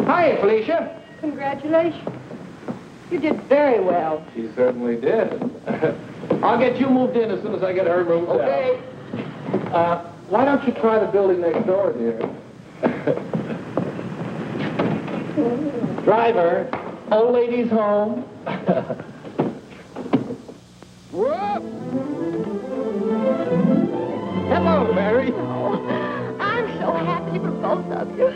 Hi, Felicia. Congratulations. You did very well. She certainly did. I'll get you moved in as soon as I get her moved Okay. out. Why don't you try the building next door, dear? Driver, old lady's home. Whoop. Hello, Mary. Oh, I'm so happy for both of you.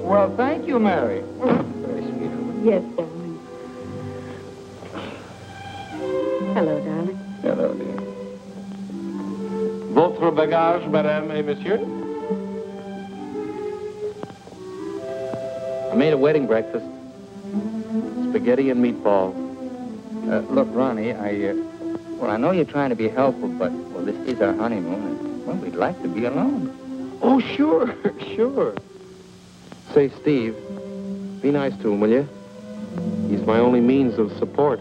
Well, thank you, Mary. Very sweet. Yes, darling. Hello, darling. Hello, dear. Votre bagage, madame et monsieur? I made a wedding breakfast. Spaghetti and meatballs. Look, Ronnie, I know you're trying to be helpful, but, well, this is our honeymoon, and, well, we'd like to be alone. Oh, sure, sure. Say, Steve, be nice to him, will you? He's my only means of support.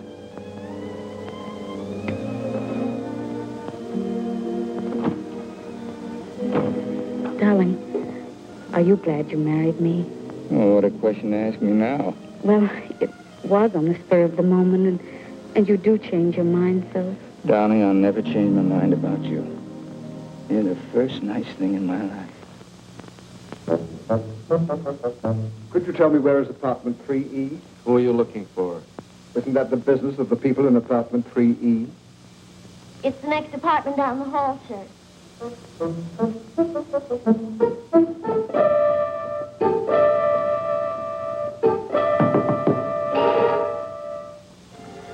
Darling, are you glad you married me? Oh, what a question to ask me now. Well, it was on the spur of the moment, and you do change your mind so. Darling, I'll never change my mind about you. You're the first nice thing in my life. Could you tell me where is apartment 3E? Who are you looking for? Isn't that the business of the people in apartment 3E? It's the next apartment down the hall, sir.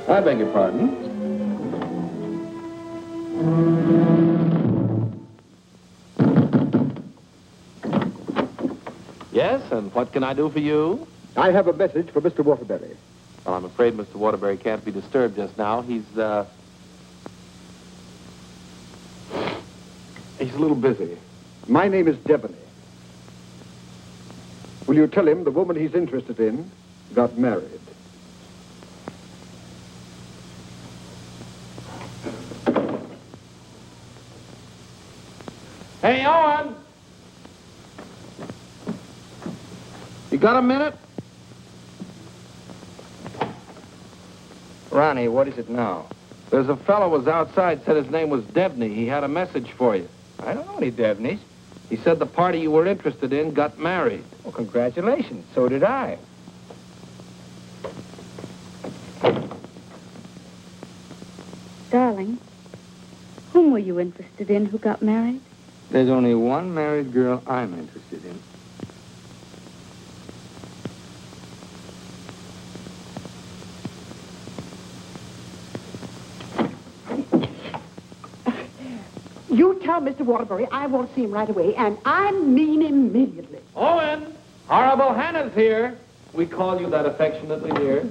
I beg your pardon. Yes, and what can I do for you? I have a message for Mr. Waterbury. Well, I'm afraid Mr. Waterbury can't be disturbed just now. He's a little busy. My name is Devaney. Will you tell him the woman he's interested in got married? Hey, Owen! You got a minute? Ronnie, what is it now? There's a fellow was outside, said his name was Debney. He had a message for you. I don't know any Devneys. He said the party you were interested in got married. Well, congratulations. So did I. Darling, whom were you interested in who got married? There's only one married girl I'm interested in. You tell Mr. Waterbury I want to see him right away, and I mean immediately. Owen! Horrible Hannah's here. We call you that affectionately, dear.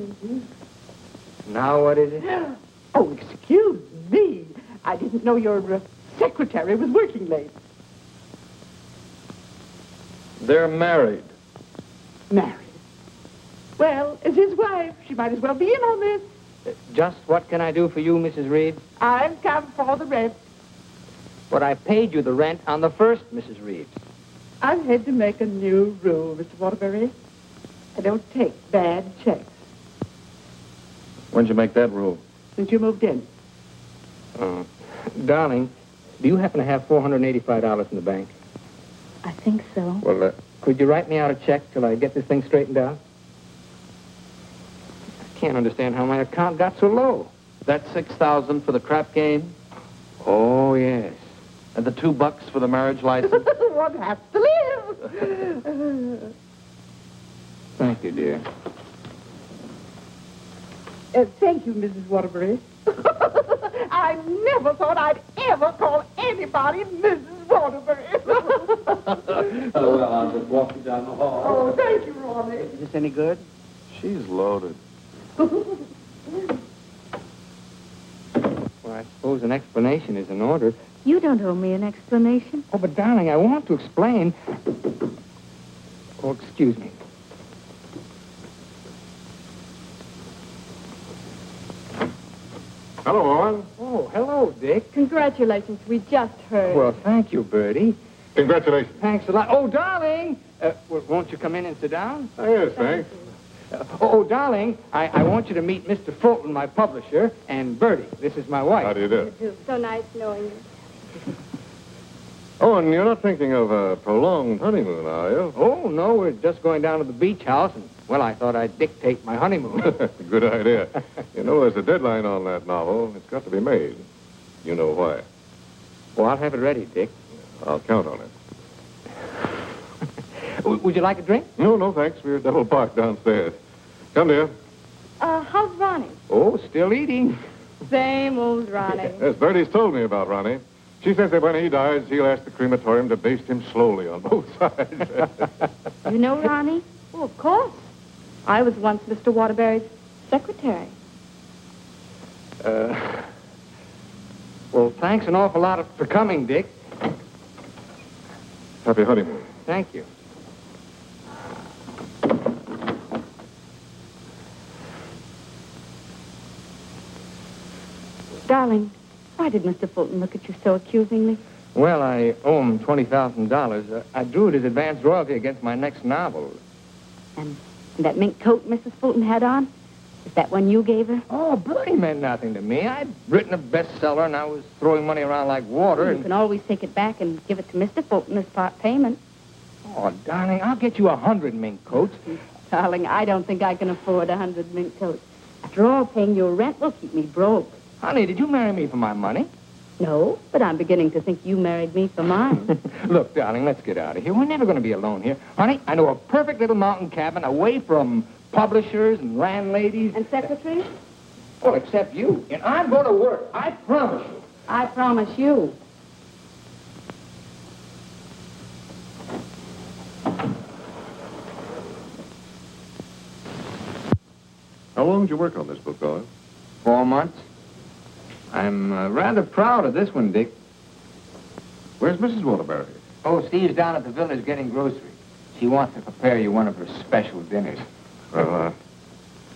Now what is it? Oh, excuse me. I didn't know your secretary was working late. They're married. Married? Well, as his wife, she might as well be in on this. Just what can I do for you, Mrs. Reed? I've come for the rent. But I paid you the rent on the first, Mrs. Reed. I've had to make a new rule, Mr. Waterbury. I don't take bad checks. When'd you make that rule? Since you moved in. Darling, do you happen to have $485 in the bank? I think so. Well, could you write me out a check till I get this thing straightened out? I can't understand how my account got so low. That $6,000 for the crap game? Oh, yes. And the $2 for the marriage license? One has to live. Thank you, dear. Thank you, Mrs. Waterbury. I never thought I'd ever call anybody Mrs. Waterbury. Oh, well, I'll just walk you down the hall. Oh, thank you, Ronnie. Is this any good? She's loaded. Well, I suppose an explanation is in order. You don't owe me an explanation. Oh, but darling, I want to explain. Oh, excuse me. Hello, Owen. Oh, hello, Dick. Congratulations. We just heard. Well, thank you, Bertie. Congratulations. Thanks a lot. Oh, darling! Won't you come in and sit down? Oh, yes, thanks. Darling, I want you to meet Mr. Fulton, my publisher, and Bertie. This is my wife. How do you do? So nice knowing you. Owen, you're not thinking of a prolonged honeymoon, are you? Oh, no, we're just going down to the beach house, and, well, I thought I'd dictate my honeymoon. Good idea. You know, there's a deadline on that novel. It's got to be made. You know why. Well, I'll have it ready, Dick. I'll count on it. Would you like a drink? No, thanks. We're double parked downstairs. Come, dear. How's Ronnie? Oh, still eating. Same old Ronnie. Yes, Bertie's told me about Ronnie. She says that when he dies, he'll ask the crematorium to baste him slowly on both sides. You know Ronnie? Oh, of course. I was once Mr. Waterbury's secretary. Well, thanks an awful lot for coming, Dick. Happy honeymoon. Thank you. Darling, why did Mr. Fulton look at you so accusingly? Well, I owe him $20,000. I drew it as advance royalty against my next novel. And that mink coat Mrs. Fulton had on, is that one you gave her? Oh, Bertie meant nothing to me. I'd written a bestseller, and I was throwing money around like water. You can always take it back and give it to Mr. Fulton as part payment. Oh, darling, I'll get you 100 mink coats. Darling, I don't think I can afford 100 mink coats. After all, paying your rent will keep me broke. Honey, did you marry me for my money? No, but I'm beginning to think you married me for mine. Look, darling, let's get out of here. We're never going to be alone here. Honey, I know a perfect little mountain cabin away from publishers and landladies. And secretaries? Well, except you. And I'm going to work. I promise you. I promise you. How long did you work on this book, Owen? 4 months. I'm rather proud of this one, Dick. Where's Mrs. Waterbury? Oh, Steve's down at the village getting groceries. She wants to prepare you one of her special dinners. Well,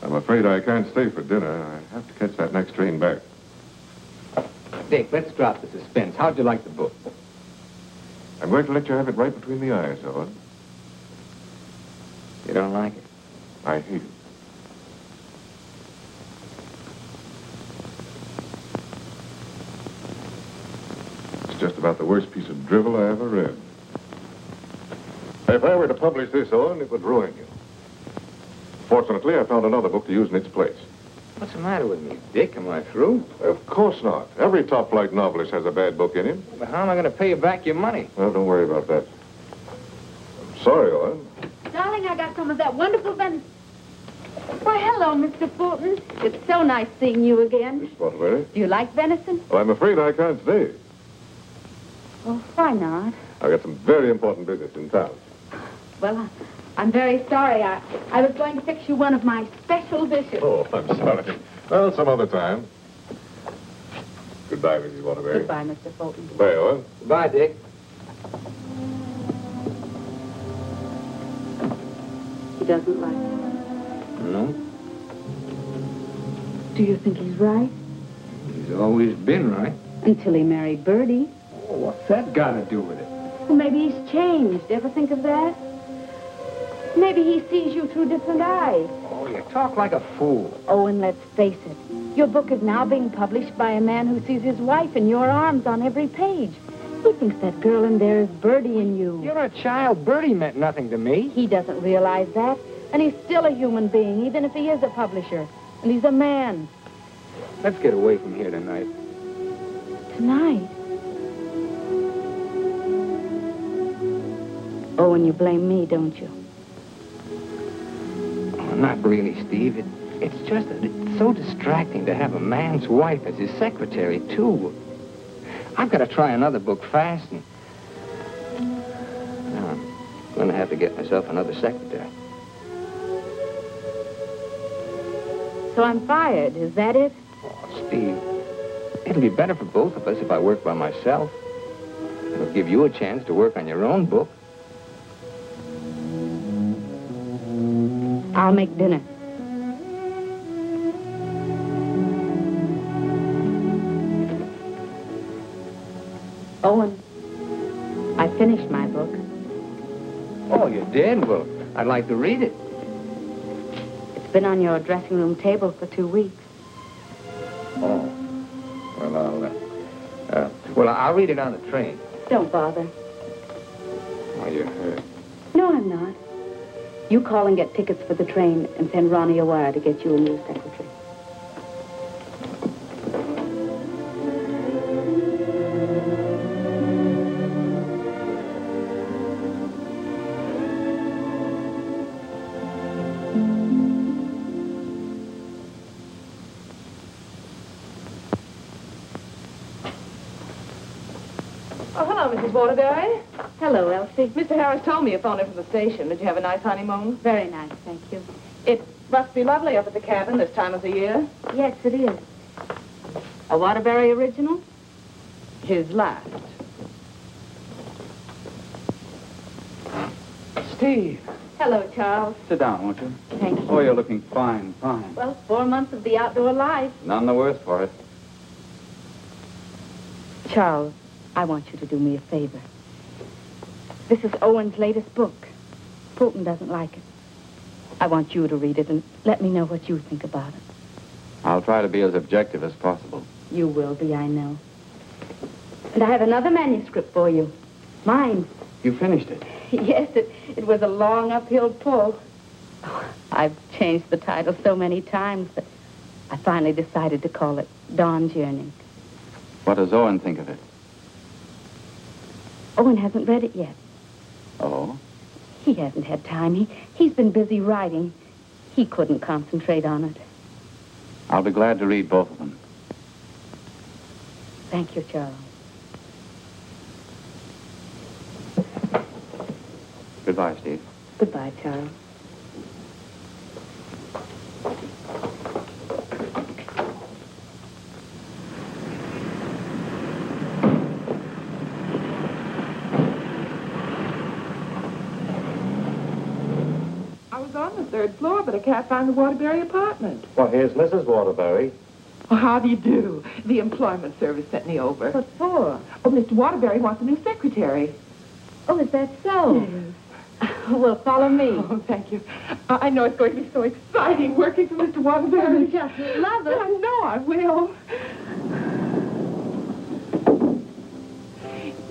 I'm afraid I can't stay for dinner. I have to catch that next train back. Dick, let's drop the suspense. How'd you like the book? I'm going to let you have it right between the eyes, Owen. You don't like it? I hate it. It's just about the worst piece of drivel I ever read. If I were to publish this, Owen, it would ruin you. Fortunately, I found another book to use in its place. What's the matter with me, Dick? Am I through? Of course not. Every top-flight novelist has a bad book in him. But how am I going to pay you back your money? Well, don't worry about that. I'm sorry, Owen. Darling, I got some of that wonderful venison. Why, hello, Mr. Fulton. It's so nice seeing you again. Miss Waterbury. Do you like venison? Well, I'm afraid I can't stay. Oh, why not? I've got some very important business in town. Well, I'm very sorry. I was going to fix you one of my special dishes. Oh, I'm sorry. Well, some other time. Goodbye, Mrs. Waterbury. Goodbye, Mr. Fulton. Goodbye, Owen. Goodbye, Dick. He doesn't like me. No? Do you think he's right? He's always been right. Until he married Bertie. Oh, what's that got to do with it? Well, maybe he's changed. Ever think of that? Maybe he sees you through different eyes. Oh, you talk like a fool. Oh, and let's face it. Your book is now being published by a man who sees his wife in your arms on every page. He thinks that girl in there is Bertie in you. You're a child. Bertie meant nothing to me. He doesn't realize that. And he's still a human being, even if he is a publisher. And he's a man. Let's get away from here tonight. Tonight? Oh, and you blame me, don't you? Oh, not really, Steve. It's just that it's so distracting to have a man's wife as his secretary, too. I've got to try another book fast, and now I'm going to have to get myself another secretary. So I'm fired, is that it? Oh, Steve, it'll be better for both of us if I work by myself. It'll give you a chance to work on your own book. I'll make dinner. Owen, I finished my book. Oh, you did? Well, I'd like to read it. It's been on your dressing room table for 2 weeks. Oh. Well, I'll read it on the train. Don't bother. Oh, you're hurt. No, I'm not. You call and get tickets for the train and send Ronnie a wire to get you a new secretary. Oh, hello, Mrs. Waterbury. Hello, Elsie. Mr. Harris told me you phoned in from the station. Did you have a nice honeymoon? Very nice, thank you. It must be lovely up at the cabin this time of the year. Yes, it is. A Waterbury original? His last. Steve. Hello, Charles. Sit down, won't you? Thank you. Oh, you're looking fine, fine. Well, 4 months of the outdoor life. None the worse for it. Charles, I want you to do me a favor. This is Owen's latest book. Fulton doesn't like it. I want you to read it and let me know what you think about it. I'll try to be as objective as possible. You will be, I know. And I have another manuscript for you. Mine. You finished it? Yes, it was a long uphill pull. Oh, I've changed the title so many times that I finally decided to call it Dawn's Yearning. What does Owen think of it? Owen hasn't read it yet. Oh? He hasn't had time. He's been busy writing. He couldn't concentrate on it. I'll be glad to read both of them. Thank you, Charles. Goodbye, Steve. Goodbye, Charles. I was on the 3rd floor, but I can't find the Waterbury apartment. Well, here's Mrs. Waterbury. Oh, how do you do? The employment service sent me over. What for? Oh, Mr. Waterbury wants a new secretary. Oh, is that so? Yes. Well, follow me. Oh, thank you. I know it's going to be so exciting working for Mr. Waterbury. Just love it. I know I will.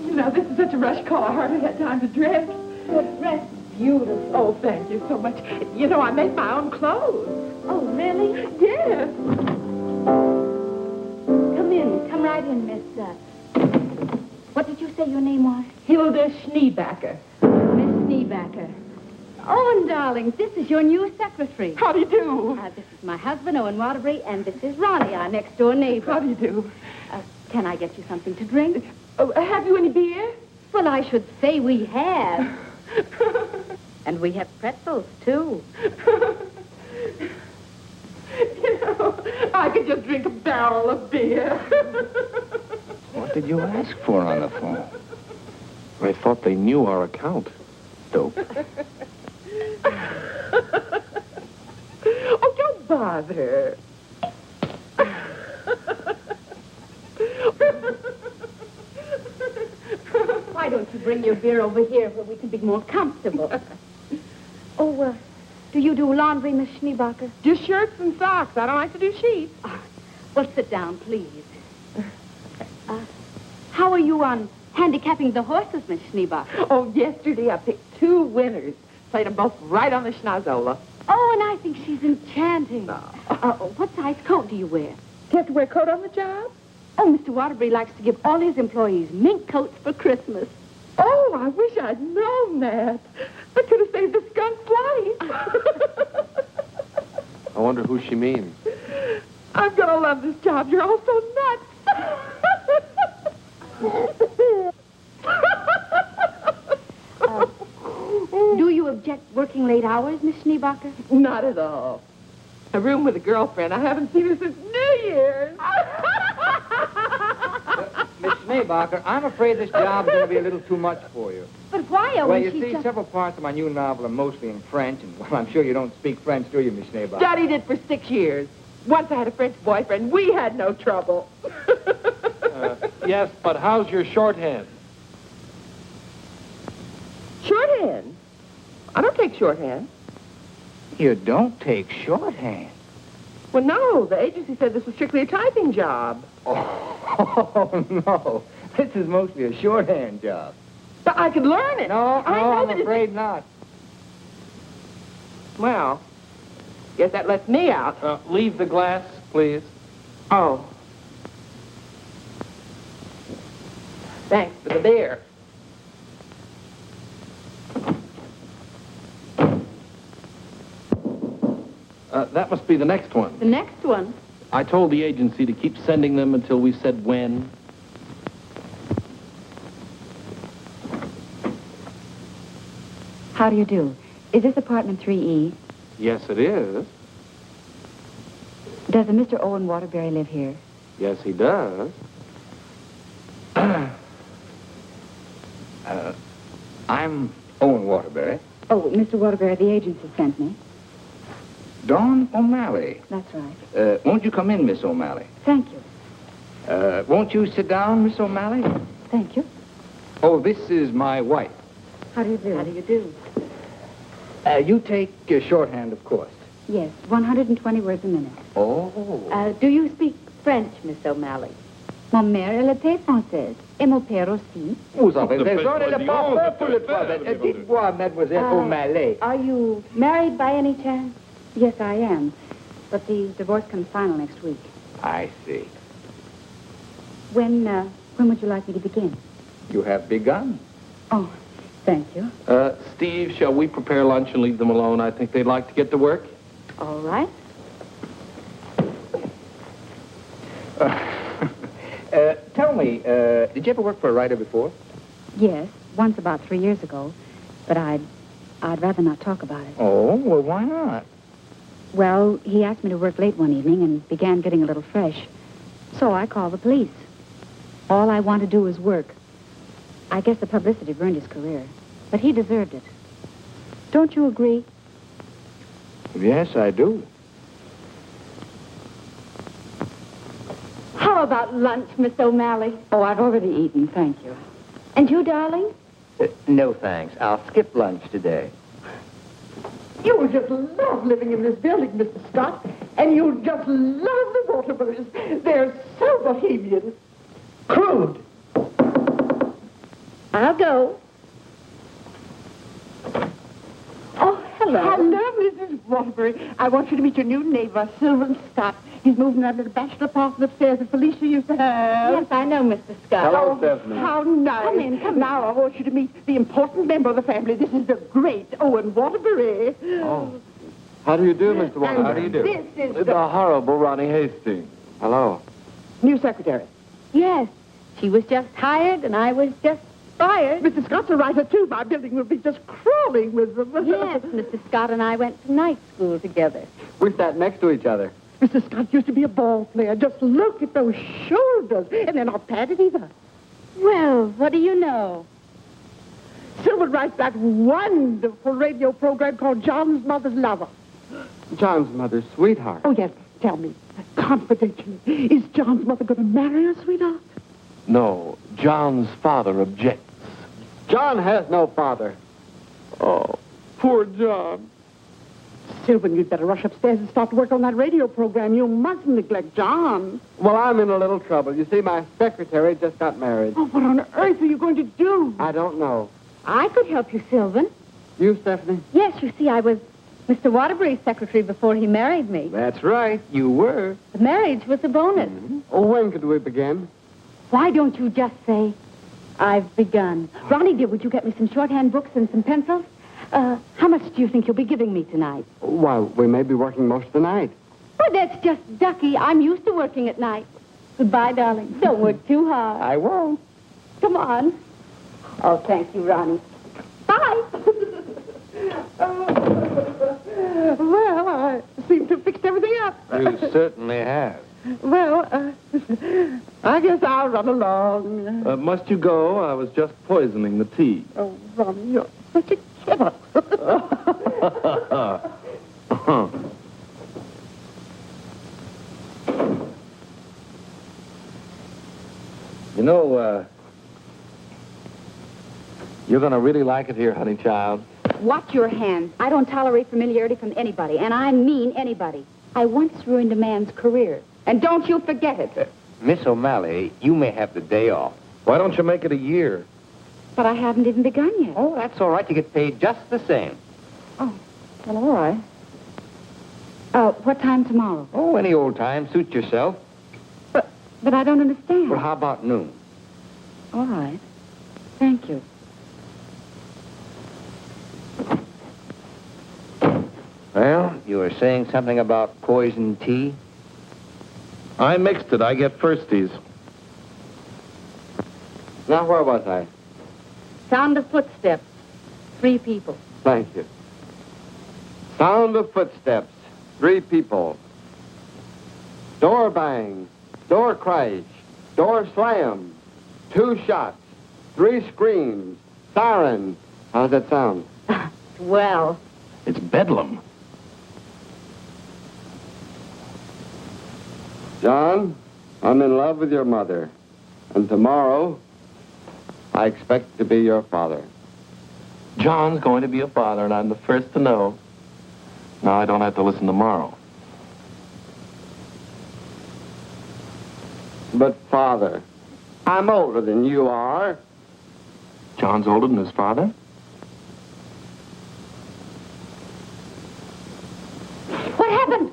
You know, this is such a rush call. I hardly had time to dress. Well, dress beautiful. Oh, thank you so much. You know, I make my own clothes. Oh, really? Yes. Come in. Come right in, Miss... What did you say your name was? Hilda Schneebacker. Miss Schneebacker. Owen, darling, this is your new secretary. How do you do? This is my husband, Owen Waterbury, and this is Ronnie, our next-door neighbor. How do you do? Can I get you something to drink? Oh, have you any beer? Well, I should say we have. And we have pretzels, too. You know, I could just drink a barrel of beer. What did you ask for on the phone? I thought they knew our account. Dope. Oh, don't bother. Why don't you bring your beer over here where we can be more comfortable? Oh, do you do laundry, Miss Schneebacher? Just shirts and socks. I don't like to do sheets. Well, sit down, please. How are you on handicapping the horses, Miss Schneebacher? Oh, yesterday I picked 2 winners. Played them both right on the schnozola. Oh, and I think she's enchanting. What size coat do you wear? Do you have to wear a coat on the job? Oh, Mr. Waterbury likes to give all his employees mink coats for Christmas. Oh, I wish I'd known that. I could have saved the skunk's life. I wonder who she means. I'm going to love this job. You're all so nuts. Do you object working late hours, Miss Schneebacher? Not at all. A room with a girlfriend. I haven't seen her since New Year's. Miss Schneebacher, I'm afraid this job's going to be a little too much for you. But why, Owen? Well, you see, several parts of my new novel are mostly in French, and, well, I'm sure you don't speak French, do you, Miss Schneebacher? Studied it for 6 years. Once I had a French boyfriend. We had no trouble. Yes, but how's your shorthand? Shorthand? I don't take shorthand. You don't take shorthand? Well, no. The agency said this was strictly a typing job. Oh, no. This is mostly a shorthand job. But I could learn it. I'm afraid not. Well, guess that lets me out. Leave the glass, please. Oh. Thanks for the beer. That must be the next one. The next one? I told the agency to keep sending them until we said when. How do you do? Is this apartment 3E? Yes, it is. Does a Mr. Owen Waterbury live here? Yes, he does. I'm Owen Waterbury. Oh, Mr. Waterbury, the agency sent me. Dawn O'Malley. That's right. Won't you come in, Miss O'Malley? Thank you. Won't you sit down, Miss O'Malley? Thank you. Oh, this is my wife. How do you do? How do you do? You take shorthand, of course. Yes, 120 words a minute. Oh. Do you speak French, Miss O'Malley? Mon mère, elle était française. Et mon père aussi. Vous avez raison, elle est pas pour le problème. Dites-moi, Mademoiselle O'Malley. Are you married by any chance? Yes, I am. But the divorce comes final next week. I see. When would you like me to begin? You have begun. Oh, thank you. Steve, shall we prepare lunch and leave them alone? I think they'd like to get to work. All right. Tell me, did you ever work for a writer before? Yes, once about 3 years ago. But I'd rather not talk about it. Oh, well, why not? Well, he asked me to work late one evening and began getting a little fresh. So I called the police. All I want to do is work. I guess the publicity ruined his career. But he deserved it. Don't you agree? Yes, I do. How about lunch, Miss O'Malley? Oh, I've already eaten, thank you. And you, darling? No, thanks. I'll skip lunch today. You will just love living in this building, Mr. Scott. And you'll just love the Waterburys. They're so bohemian. Crude. I'll go. Oh, hello. Hello, Mrs. Waterbury. I want you to meet your new neighbor, Sylvan Scott. He's moving that little bachelor apartment upstairs that Felicia used to have. Yes, I know, Mr. Scott. Hello, Stephanie. How nice. Come in. Now I want you to meet the important member of the family. This is the great Owen Waterbury. Oh. How do you do, Mr. Waterbury? How do you do? This is the horrible Ronnie Hastings. Hello. New secretary. Yes, she was just hired and I was just fired. Mr. Scott's a writer, too. My building will be just crawling with them. Yes, Mr. Scott and I went to night school together. We sat next to each other. Mr. Scott used to be a ball player. Just look at those shoulders. And they're not padded either. Well, what do you know? Sylvan writes that wonderful radio program called John's Mother's Lover. John's mother's sweetheart. Oh, yes. Tell me, confidentially, is John's mother going to marry her, sweetheart? No, John's father objects. John has no father. Oh, poor John. Sylvan, you'd better rush upstairs and start to work on that radio program. You mustn't neglect John. Well, I'm in a little trouble. You see, my secretary just got married. Oh, what on earth are you going to do? I don't know. I could help you, Sylvan. You, Stephanie? Yes, you see, I was Mr. Waterbury's secretary before he married me. That's right. You were. The marriage was a bonus. Mm-hmm. Oh, when could we begin? Why don't you just say, I've begun? Ronnie, dear, would you get me some shorthand books and some pencils? How much do you think you'll be giving me tonight? Why, we may be working most of the night. Oh, that's just ducky. I'm used to working at night. Goodbye, darling. Don't work too hard. I won't. Come on. Oh, thank you, Ronnie. Bye. Well, I seem to have fixed everything up. You certainly have. Well, I guess I'll run along. Must you go? I was just poisoning the tea. Oh, Ronnie, you're such a kidder. You know, you're going to really like it here, honey child. Watch your hands. I don't tolerate familiarity from anybody, and I mean anybody. I once ruined a man's career, and don't you forget it. Miss O'Malley, you may have the day off. Why don't you make it a year? But I haven't even begun yet. Oh, that's all right. You get paid just the same. Oh, well, all right. What time tomorrow? Oh, any old time. Suit yourself. But I don't understand. Well, how about noon? All right. Thank you. Well, you were saying something about poison tea? I mixed it. I get firsties. Now, where was I? Sound of footsteps. 3 people. Thank you. Sound of footsteps. 3 people. Door bang. Door crash. Door slam. 2 shots. 3 screams. Siren. How's that sound? Well. It's bedlam. John, I'm in love with your mother. And tomorrow, I expect to be your father. John's going to be a father, and I'm the first to know. Now I don't have to listen tomorrow. But, Father, I'm older than you are. John's older than his father? What happened?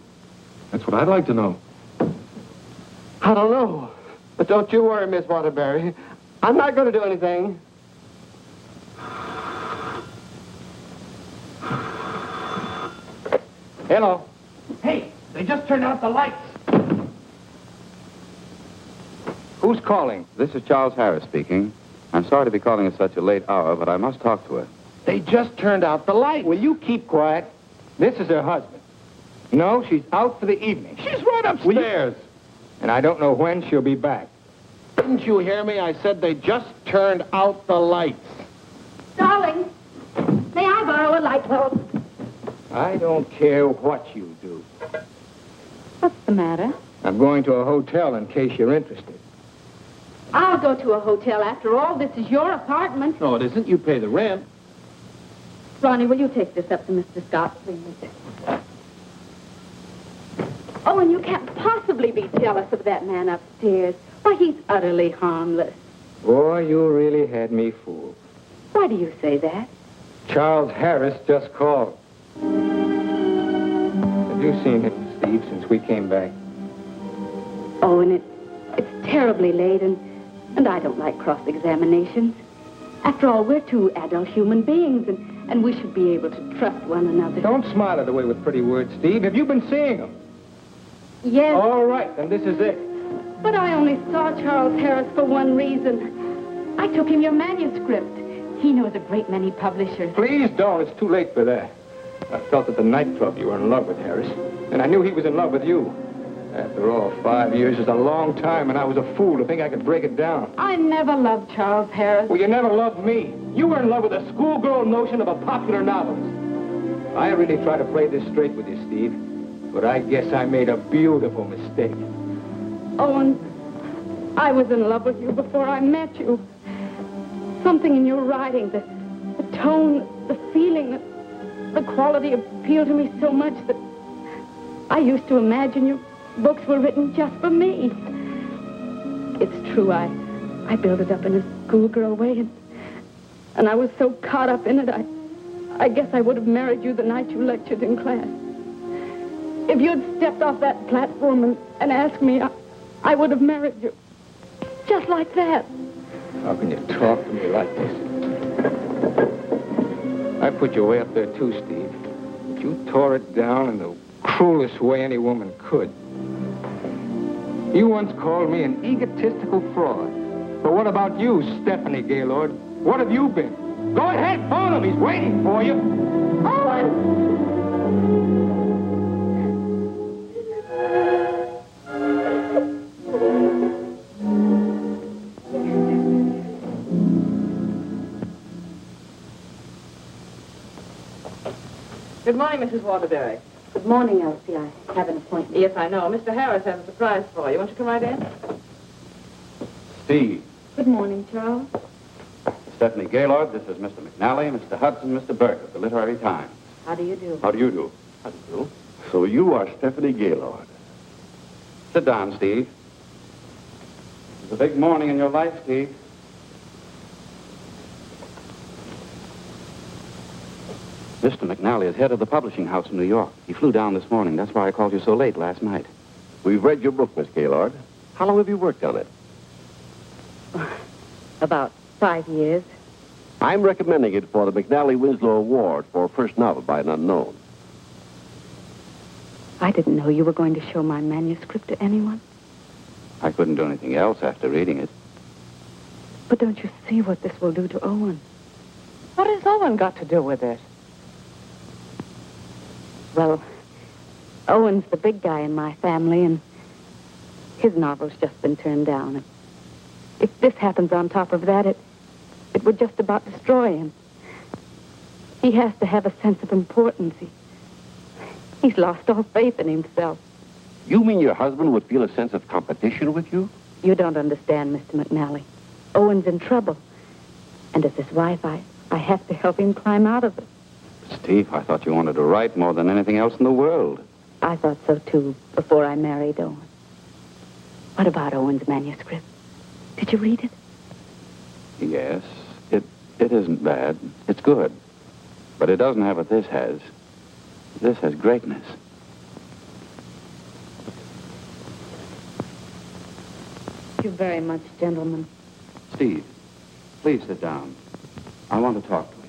That's what I'd like to know. I don't know. But don't you worry, Miss Waterbury. I'm not going to do anything. Hello. Hey, they just turned out the lights. Who's calling? This is Charles Harris speaking. I'm sorry to be calling at such a late hour, but I must talk to her. They just turned out the lights. Will you keep quiet? This is her husband. No, she's out for the evening. She's right upstairs. And I don't know when she'll be back. Didn't you hear me? I said they just turned out the lights. Darling, may I borrow a light bulb? I don't care what you do. What's the matter? I'm going to a hotel in case you're interested. I'll go to a hotel. After all, this is your apartment. No, it isn't. You pay the rent. Ronnie, will you take this up to Mr. Scott, please? Oh, and you can't possibly be jealous of that man upstairs. Why, he's utterly harmless. Boy, you really had me fooled. Why do you say that? Charles Harris just called. Have you seen him, Steve, since we came back? Oh, and it's terribly late, and I don't like cross-examinations. After all, we're two adult human beings, and we should be able to trust one another. Don't smile it away with pretty words, Steve. Have you been seeing him? Yes. All right, then this is it. But I only saw Charles Harris for one reason. I took him your manuscript. He knows a great many publishers. Please don't. It's too late for that. I felt at the nightclub you were in love with Harris, and I knew he was in love with you. After all, 5 years is a long time, and I was a fool to think I could break it down. I never loved Charles Harris. Well, you never loved me. You were in love with a schoolgirl notion of a popular novelist. I really try to play this straight with you, Steve, but I guess I made a beautiful mistake. Owen, I was in love with you before I met you. Something in your writing, the tone, the feeling, the quality appealed to me so much that I used to imagine your books were written just for me. It's true, I built it up in a schoolgirl way, and I was so caught up in it, I guess I would have married you the night you lectured in class. If you'd stepped off that platform and asked me, I would have married you. Just like that. How can you talk to me like this? I put you way up there, too, Steve. But you tore it down in the cruelest way any woman could. You once called me an egotistical fraud. But what about you, Stephanie Gaylord? What have you been? Go ahead, phone him. He's waiting for you. Owen! Good morning, Mrs. Waterbury. Good morning, Elsie. I have an appointment. Yes, I know. Mr. Harris has a surprise for you. Won't you come right in? Steve. Good morning, Charles. Stephanie Gaylord, this is Mr. McNally, Mr. Hudson, Mr. Burke of the Literary Times. How do you do? How do you do? How do you do? So you are Stephanie Gaylord. Sit down, Steve. It's a big morning in your life, Steve. Mr. McNally is head of the publishing house in New York. He flew down this morning. That's why I called you so late last night. We've read your book, Miss Gaylord. How long have you worked on it? About 5 years. I'm recommending it for the McNally Winslow Award for first novel by an unknown. I didn't know you were going to show my manuscript to anyone. I couldn't do anything else after reading it. But don't you see what this will do to Owen? What has Owen got to do with it? Well, Owen's the big guy in my family, and his novel's just been turned down. And if this happens on top of that, it would just about destroy him. He has to have a sense of importance. He's lost all faith in himself. You mean your husband would feel a sense of competition with you? You don't understand, Mr. McNally. Owen's in trouble. And as his wife, I have to help him climb out of it. Steve, I thought you wanted to write more than anything else in the world. I thought so, too, before I married Owen. What about Owen's manuscript? Did you read it? Yes, it isn't bad. It's good. But it doesn't have what this has. This has greatness. Thank you very much, gentlemen. Steve, please sit down. I want to talk to you.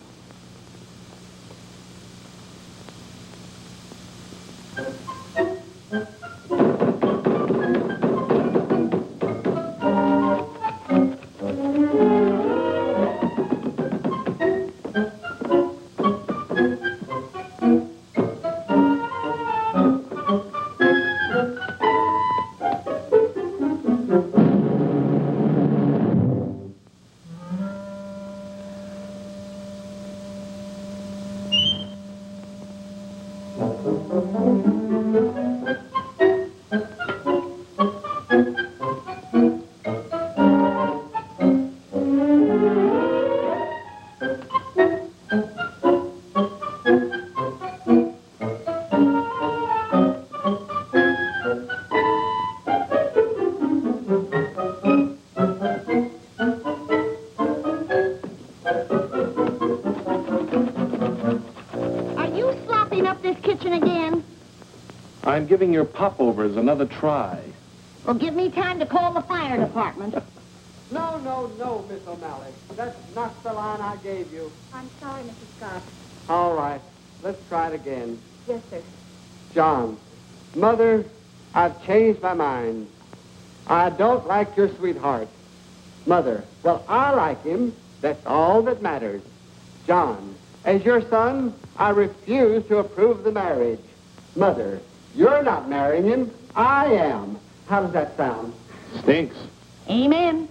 I'm giving your popovers another try. Well, give me time to call the fire department. No, Miss O'Malley. That's not the line I gave you. I'm sorry, Mrs. Scott. All right, let's try it again. Yes, sir. John, Mother, I've changed my mind. I don't like your sweetheart. Mother, well, I like him. That's all that matters. John, as your son, I refuse to approve the marriage. Mother, you're not marrying him. I am. How does that sound? Stinks. Amen.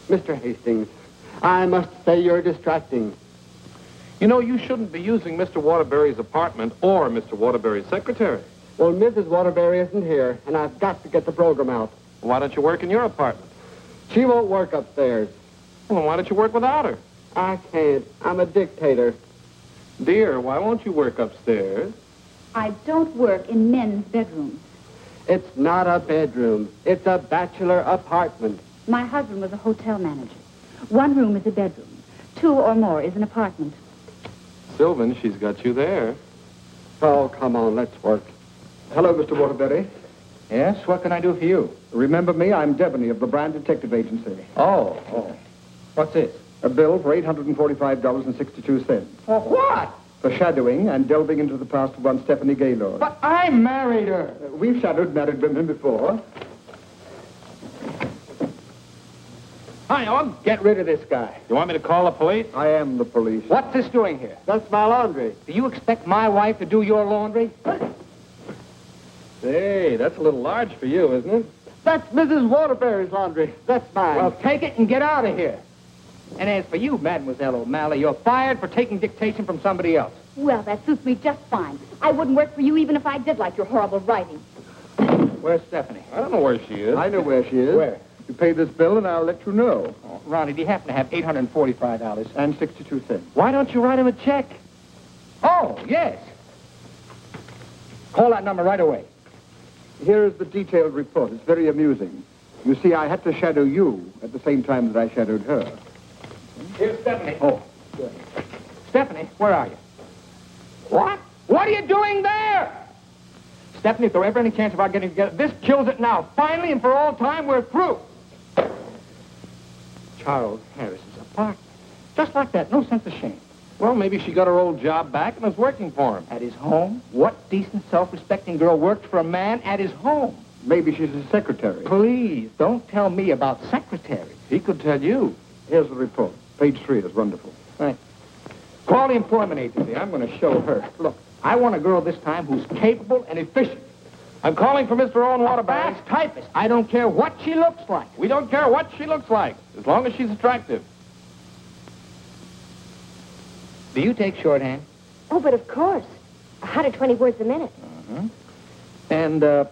Mr. Hastings, I must say you're distracting. You know, you shouldn't be using Mr. Waterbury's apartment or Mr. Waterbury's secretary. Well, Mrs. Waterbury isn't here, and I've got to get the program out. Why don't you work in your apartment? She won't work upstairs. Well, why don't you work without her? I can't. I'm a dictator. Dear, why won't you work upstairs? I don't work in men's bedrooms. It's not a bedroom. It's a bachelor apartment. My husband was a hotel manager. One room is a bedroom. Two or more is an apartment. Sylvan, she's got you there. Oh, come on, let's work. Hello, Mr. Waterbury. Yes, what can I do for you? Remember me? I'm Devaney of the Brand Detective Agency. Oh. What's this? A bill for $845.62. For what? For shadowing and delving into the past of one Stephanie Gaylord. But I married her. We've shadowed married women before. Hi, Owen. Get rid of this guy. You want me to call the police? I am the police. What's this doing here? That's my laundry. Do you expect my wife to do your laundry? Hey, that's a little large for you, isn't it? That's Mrs. Waterbury's laundry. That's mine. Well, take it and get out of here. And as for you, Mademoiselle O'Malley, you're fired for taking dictation from somebody else. Well, that suits me just fine. I wouldn't work for you even if I did like your horrible writing. Where's Stephanie? I don't know where she is. I know where she is. Where? You pay this bill and I'll let you know. Oh, Ronnie, do you happen to have $845? And 62 cents. Why don't you write him a check? Oh, yes. Call that number right away. Here's the detailed report. It's very amusing. You see, I had to shadow you at the same time that I shadowed her. Here's Stephanie. Oh, good. Stephanie, where are you? What? What are you doing there? Stephanie, if there were ever any chance of our getting together, this kills it now. Finally and for all time, we're through. Charles Harris's apartment. Just like that. No sense of shame. Well, maybe she got her old job back and is working for him. At his home? What decent, self-respecting girl worked for a man at his home? Maybe she's his secretary. Please, don't tell me about secretaries. He could tell you. Here's the report. Page 3 is wonderful. Right. Call the employment agency. I'm going to show her. Look, I want a girl this time who's capable and efficient. I'm calling for Mr. Owen A Waterbury. fast typist. I don't care what she looks like. We don't care what she looks like, as long as she's attractive. Do you take shorthand? Oh, but of course. 120 words a minute. Uh-huh. And,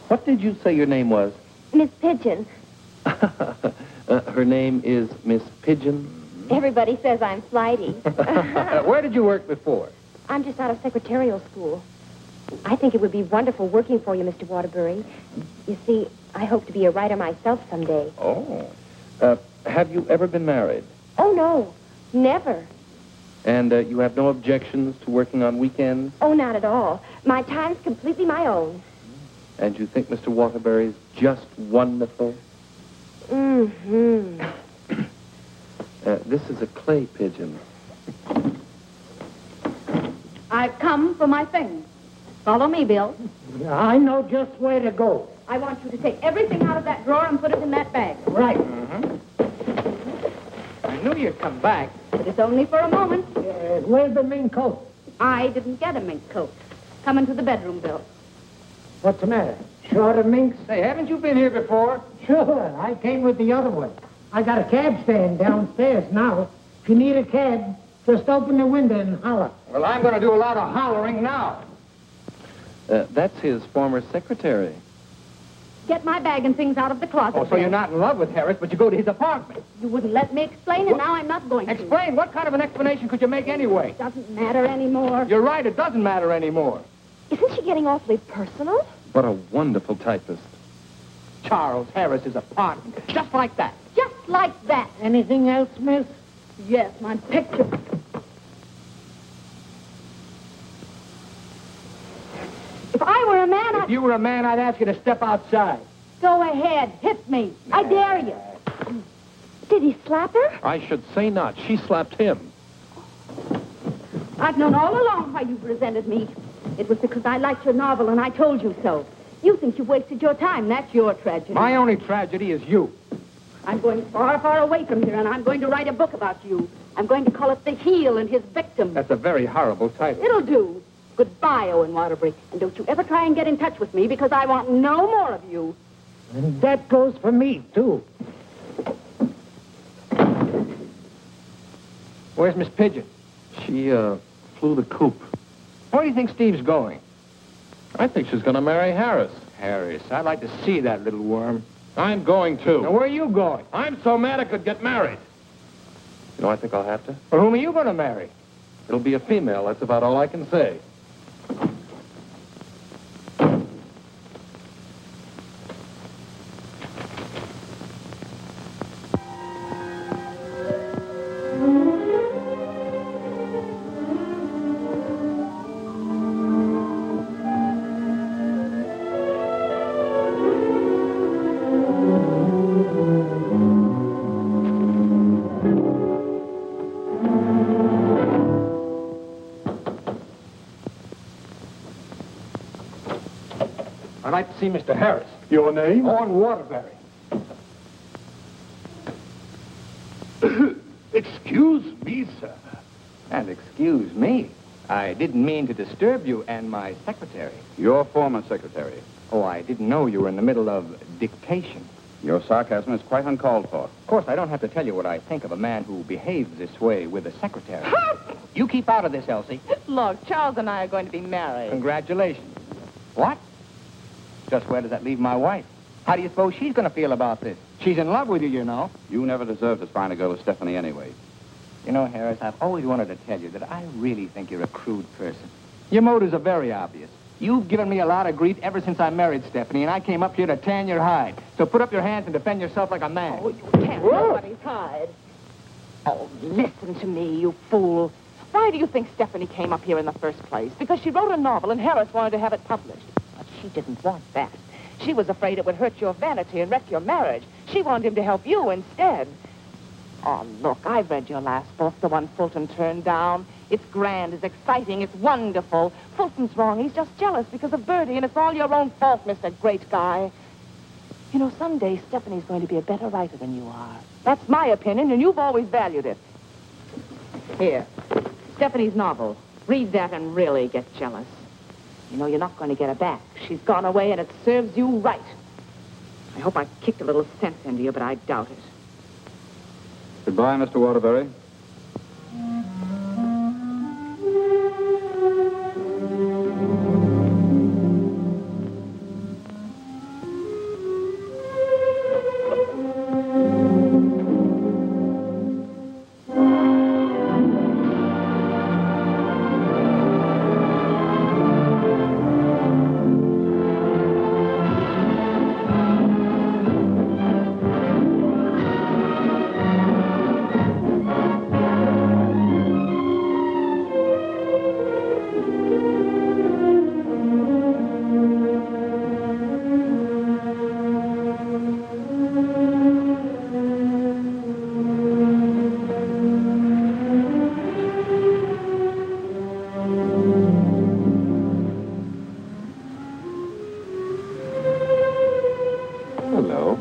what did you say your name was? Miss Pigeon. Her name is Miss Pigeon? Everybody says I'm flighty. Where did you work before? I'm just out of secretarial school. I think it would be wonderful working for you, Mr. Waterbury. You see, I hope to be a writer myself someday. Oh. Have you ever been married? Oh, no. Never. And you have no objections to working on weekends? Oh, not at all. My time's completely my own. And you think Mr. Waterbury's just wonderful? Mm-hmm. This is a clay pigeon. I've come for my things. Follow me, Bill. I know just where to go. I want you to take everything out of that drawer and put it in that bag. Right. I knew you'd come back. But it's only for a moment. Where's the mink coat? I didn't get a mink coat. Come into the bedroom, Bill. What's the matter? Short of minks? Say, haven't you been here before? Sure. I came with the other one. I got a cab stand downstairs now. If you need a cab, just open the window and holler. Well, I'm going to do a lot of hollering now. That's his former secretary. Get my bag and things out of the closet. Oh, so you're not in love with Harris, but you go to his apartment. You wouldn't let me explain, and now I'm not going to. Explain? What kind of an explanation could you make anyway? Doesn't matter anymore. You're right, it doesn't matter anymore. Isn't she getting awfully personal? What a wonderful typist. Charles Harris's apartment. Just like that. Just like that. Anything else, miss? Yes, my picture. If I were a man, If you were a man, I'd ask you to step outside. Go ahead, hit me. I dare you. Did he slap her? I should say not. She slapped him. I've known all along why you've resented me. It was because I liked your novel, and I told you so. You think you've wasted your time. That's your tragedy. My only tragedy is you. I'm going far, far away from here, and I'm going to write a book about you. I'm going to call it The Heel and His Victim. That's a very horrible title. It'll do. Goodbye, Owen Waterbury. And don't you ever try and get in touch with me, because I want no more of you. And that goes for me, too. Where's Miss Pigeon? She, flew the coop. Where do you think Steve's going? I think she's going to marry Harris. Harris. I'd like to see that little worm. I'm going to. Now, where are you going? I'm so mad I could get married. You know, I think I'll have to. Well, whom are you going to marry? It'll be a female. That's about all I can say. I'd like to see Mr. Harris. Your name? Owen Waterbury. Excuse me, sir. And excuse me. I didn't mean to disturb you and my secretary. Your former secretary. Oh, I didn't know you were in the middle of dictation. Your sarcasm is quite uncalled for. Of course, I don't have to tell you what I think of a man who behaves this way with a secretary. You keep out of this, Elsie. Look, Charles and I are going to be married. Congratulations. What? Just where does that leave my wife? How do you suppose she's going to feel about this? She's in love with you, you know. You never deserved as fine a girl as Stephanie anyway. You know, Harris, I've always wanted to tell you that I really think you're a crude person. Your motives are very obvious. You've given me a lot of grief ever since I married Stephanie, and I came up here to tan your hide. So put up your hands and defend yourself like a man. Oh, you can't nobody's hide. Oh, listen to me, you fool. Why do you think Stephanie came up here in the first place? Because she wrote a novel and Harris wanted to have it published. But she didn't want that. She was afraid it would hurt your vanity and wreck your marriage. She wanted him to help you instead. Oh, look, I've read your last book, the one Fulton turned down. It's grand, it's exciting, it's wonderful. Fulton's wrong. He's just jealous because of Bertie, and it's all your own fault, Mr. Great Guy. You know, someday Stephanie's going to be a better writer than you are. That's my opinion, and you've always valued it. Here, Stephanie's novel. Read that and really get jealous. You know, you're not going to get her back. She's gone away, and it serves you right. I hope I kicked a little sense into you, but I doubt it. Goodbye, Mr. Waterbury. Hello.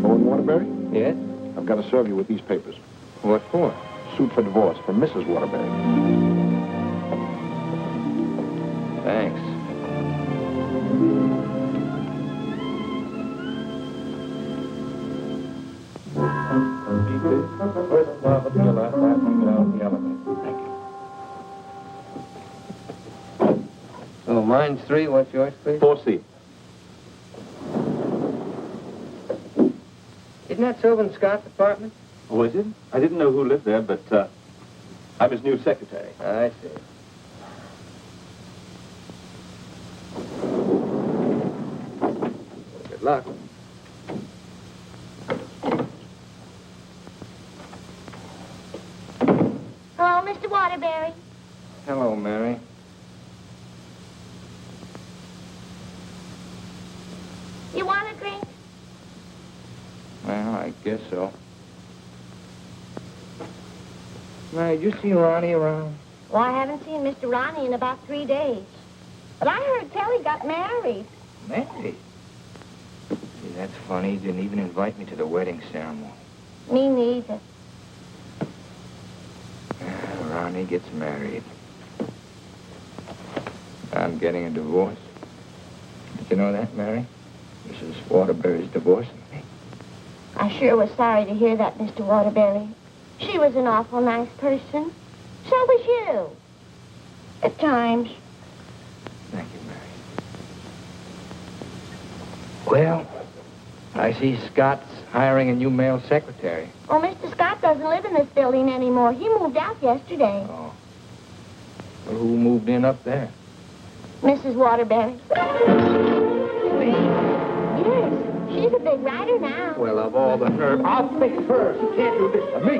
Owen Waterbury? Yes? I've got to serve you with these papers. What for? Suit for divorce from Mrs. Waterbury. Thanks. First class up to your left, I bring it out the elevator. Thank you. Oh, mine's 3. What's yours, please? 4C. Isn't that Sylvan Scott's apartment? Oh, is it? I didn't know who lived there, but I'm his new secretary. I see. Good luck. Hello, Mr. Waterbury. Hello, Mary. You want a drink? Well, I guess so. Mary, did you see Ronnie around? Well, I haven't seen Mr. Ronnie in about 3 days. But I heard Kelly got married. Married? See, that's funny. He didn't even invite me to the wedding ceremony. Me neither. Ronnie gets married. I'm getting a divorce. Did you know that, Mary? Mrs. Waterbury's divorcing me. I sure was sorry to hear that, Mr. Waterbury. She was an awful nice person. So was you. At times. Thank you, Mary. Well, I see Scott's hiring a new male secretary. Oh, Mr. Scott doesn't live in this building anymore. He moved out yesterday. Oh. Well, who moved in up there? Mrs. Waterbury. Yes, she's a big writer now. Well, of all the nerve, I'll fix her. She can't do this to me.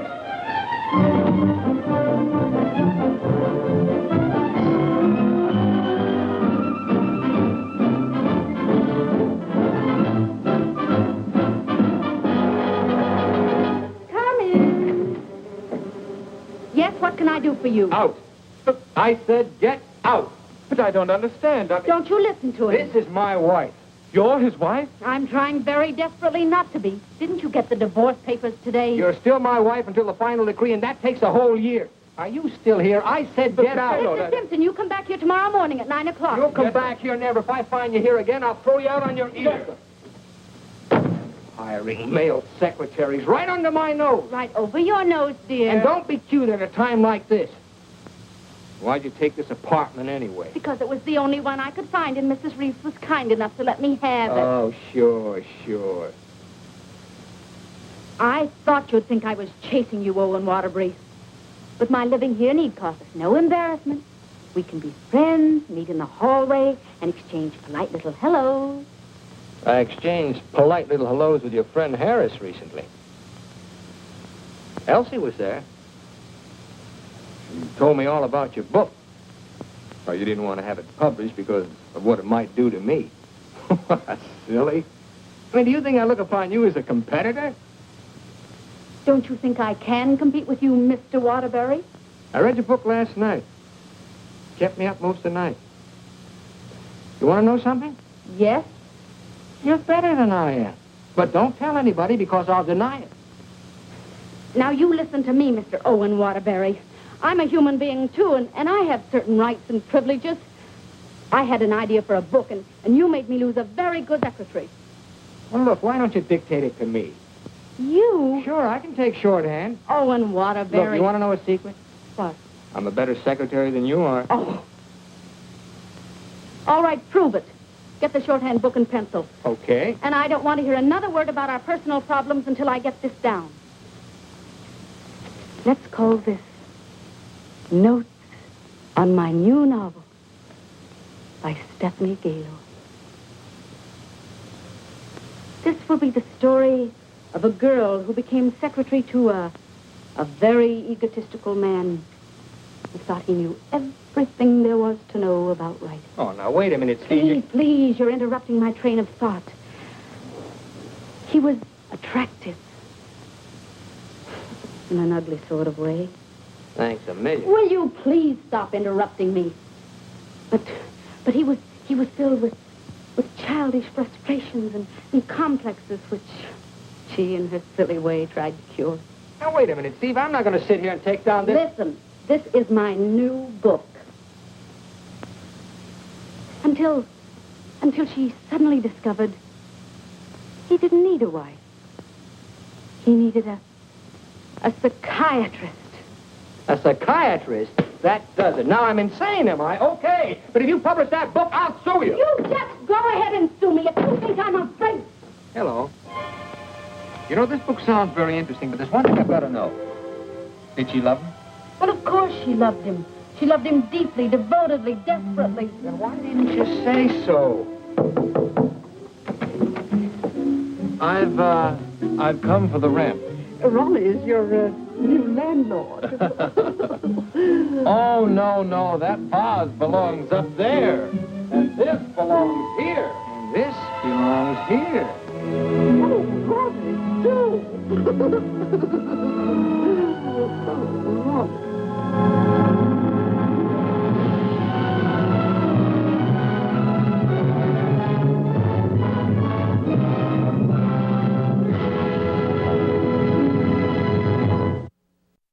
Yes, what can I do for you? Out. I said get out. But I don't understand. Don't you listen to him. This is my wife. You're his wife? I'm trying very desperately not to be. Didn't you get the divorce papers today? You're still my wife until the final decree, and that takes a whole year. Are you still here? I said get out. Mr. Simpson, you come back here tomorrow morning at 9 o'clock. You'll come back here never. If I find you here again, I'll throw you out on your ear. Hiring male secretaries right under my nose. Right over your nose, dear. And don't be cute at a time like this. Why'd you take this apartment anyway? Because it was the only one I could find, and Mrs. Reeves was kind enough to let me have it. Oh, sure, sure. I thought you'd think I was chasing you, Owen Waterbury. But my living here need cause us no embarrassment. We can be friends, meet in the hallway, and exchange polite little hellos. I exchanged polite little hellos with your friend Harris recently. Elsie was there. You told me all about your book. Well, you didn't want to have it published because of what it might do to me. Silly. I mean, do you think I look upon you as a competitor? Don't you think I can compete with you, Mr. Waterbury? I read your book last night. Kept me up most of the night. You want to know something? Yes. You're better than I am. But don't tell anybody because I'll deny it. Now, you listen to me, Mr. Owen Waterbury. I'm a human being, too, and I have certain rights and privileges. I had an idea for a book, and you made me lose a very good secretary. Well, look, why don't you dictate it to me? You? Sure, I can take shorthand. Owen Waterbury. Look, you want to know a secret? What? I'm a better secretary than you are. Oh. All right, prove it. Get the shorthand book and pencil. Okay. And I don't want to hear another word about our personal problems until I get this down. Let's call this Notes on My New Novel by Stephanie Gaylord. This will be the story of a girl who became secretary to a very egotistical man who thought he knew everything there was to know about writing. Oh, now, wait a minute, Steve. Please, you're interrupting my train of thought. He was attractive. In an ugly sort of way. Thanks a million. Will you please stop interrupting me? But he was filled with with childish frustrations and complexes which she, in her silly way, tried to cure. Now, wait a minute, Steve. I'm not going to sit here and take down this... Listen, this is my new book. Until she suddenly discovered he didn't need a wife. He needed a psychiatrist. A psychiatrist? That does it. Now I'm insane, am I? Okay. But if you publish that book, I'll sue you. You just go ahead and sue me if you think I'm afraid. Hello. You know, this book sounds very interesting, but there's one thing I've got to know. Did she love him? Well, of course she loved him. She loved him deeply, devotedly, desperately. Then why didn't you say so? I've come for the rent. Raleigh is your new landlord. Oh, no, that vase belongs up there. And this belongs here. And this belongs here. Oh, Raleigh, do. Raleigh.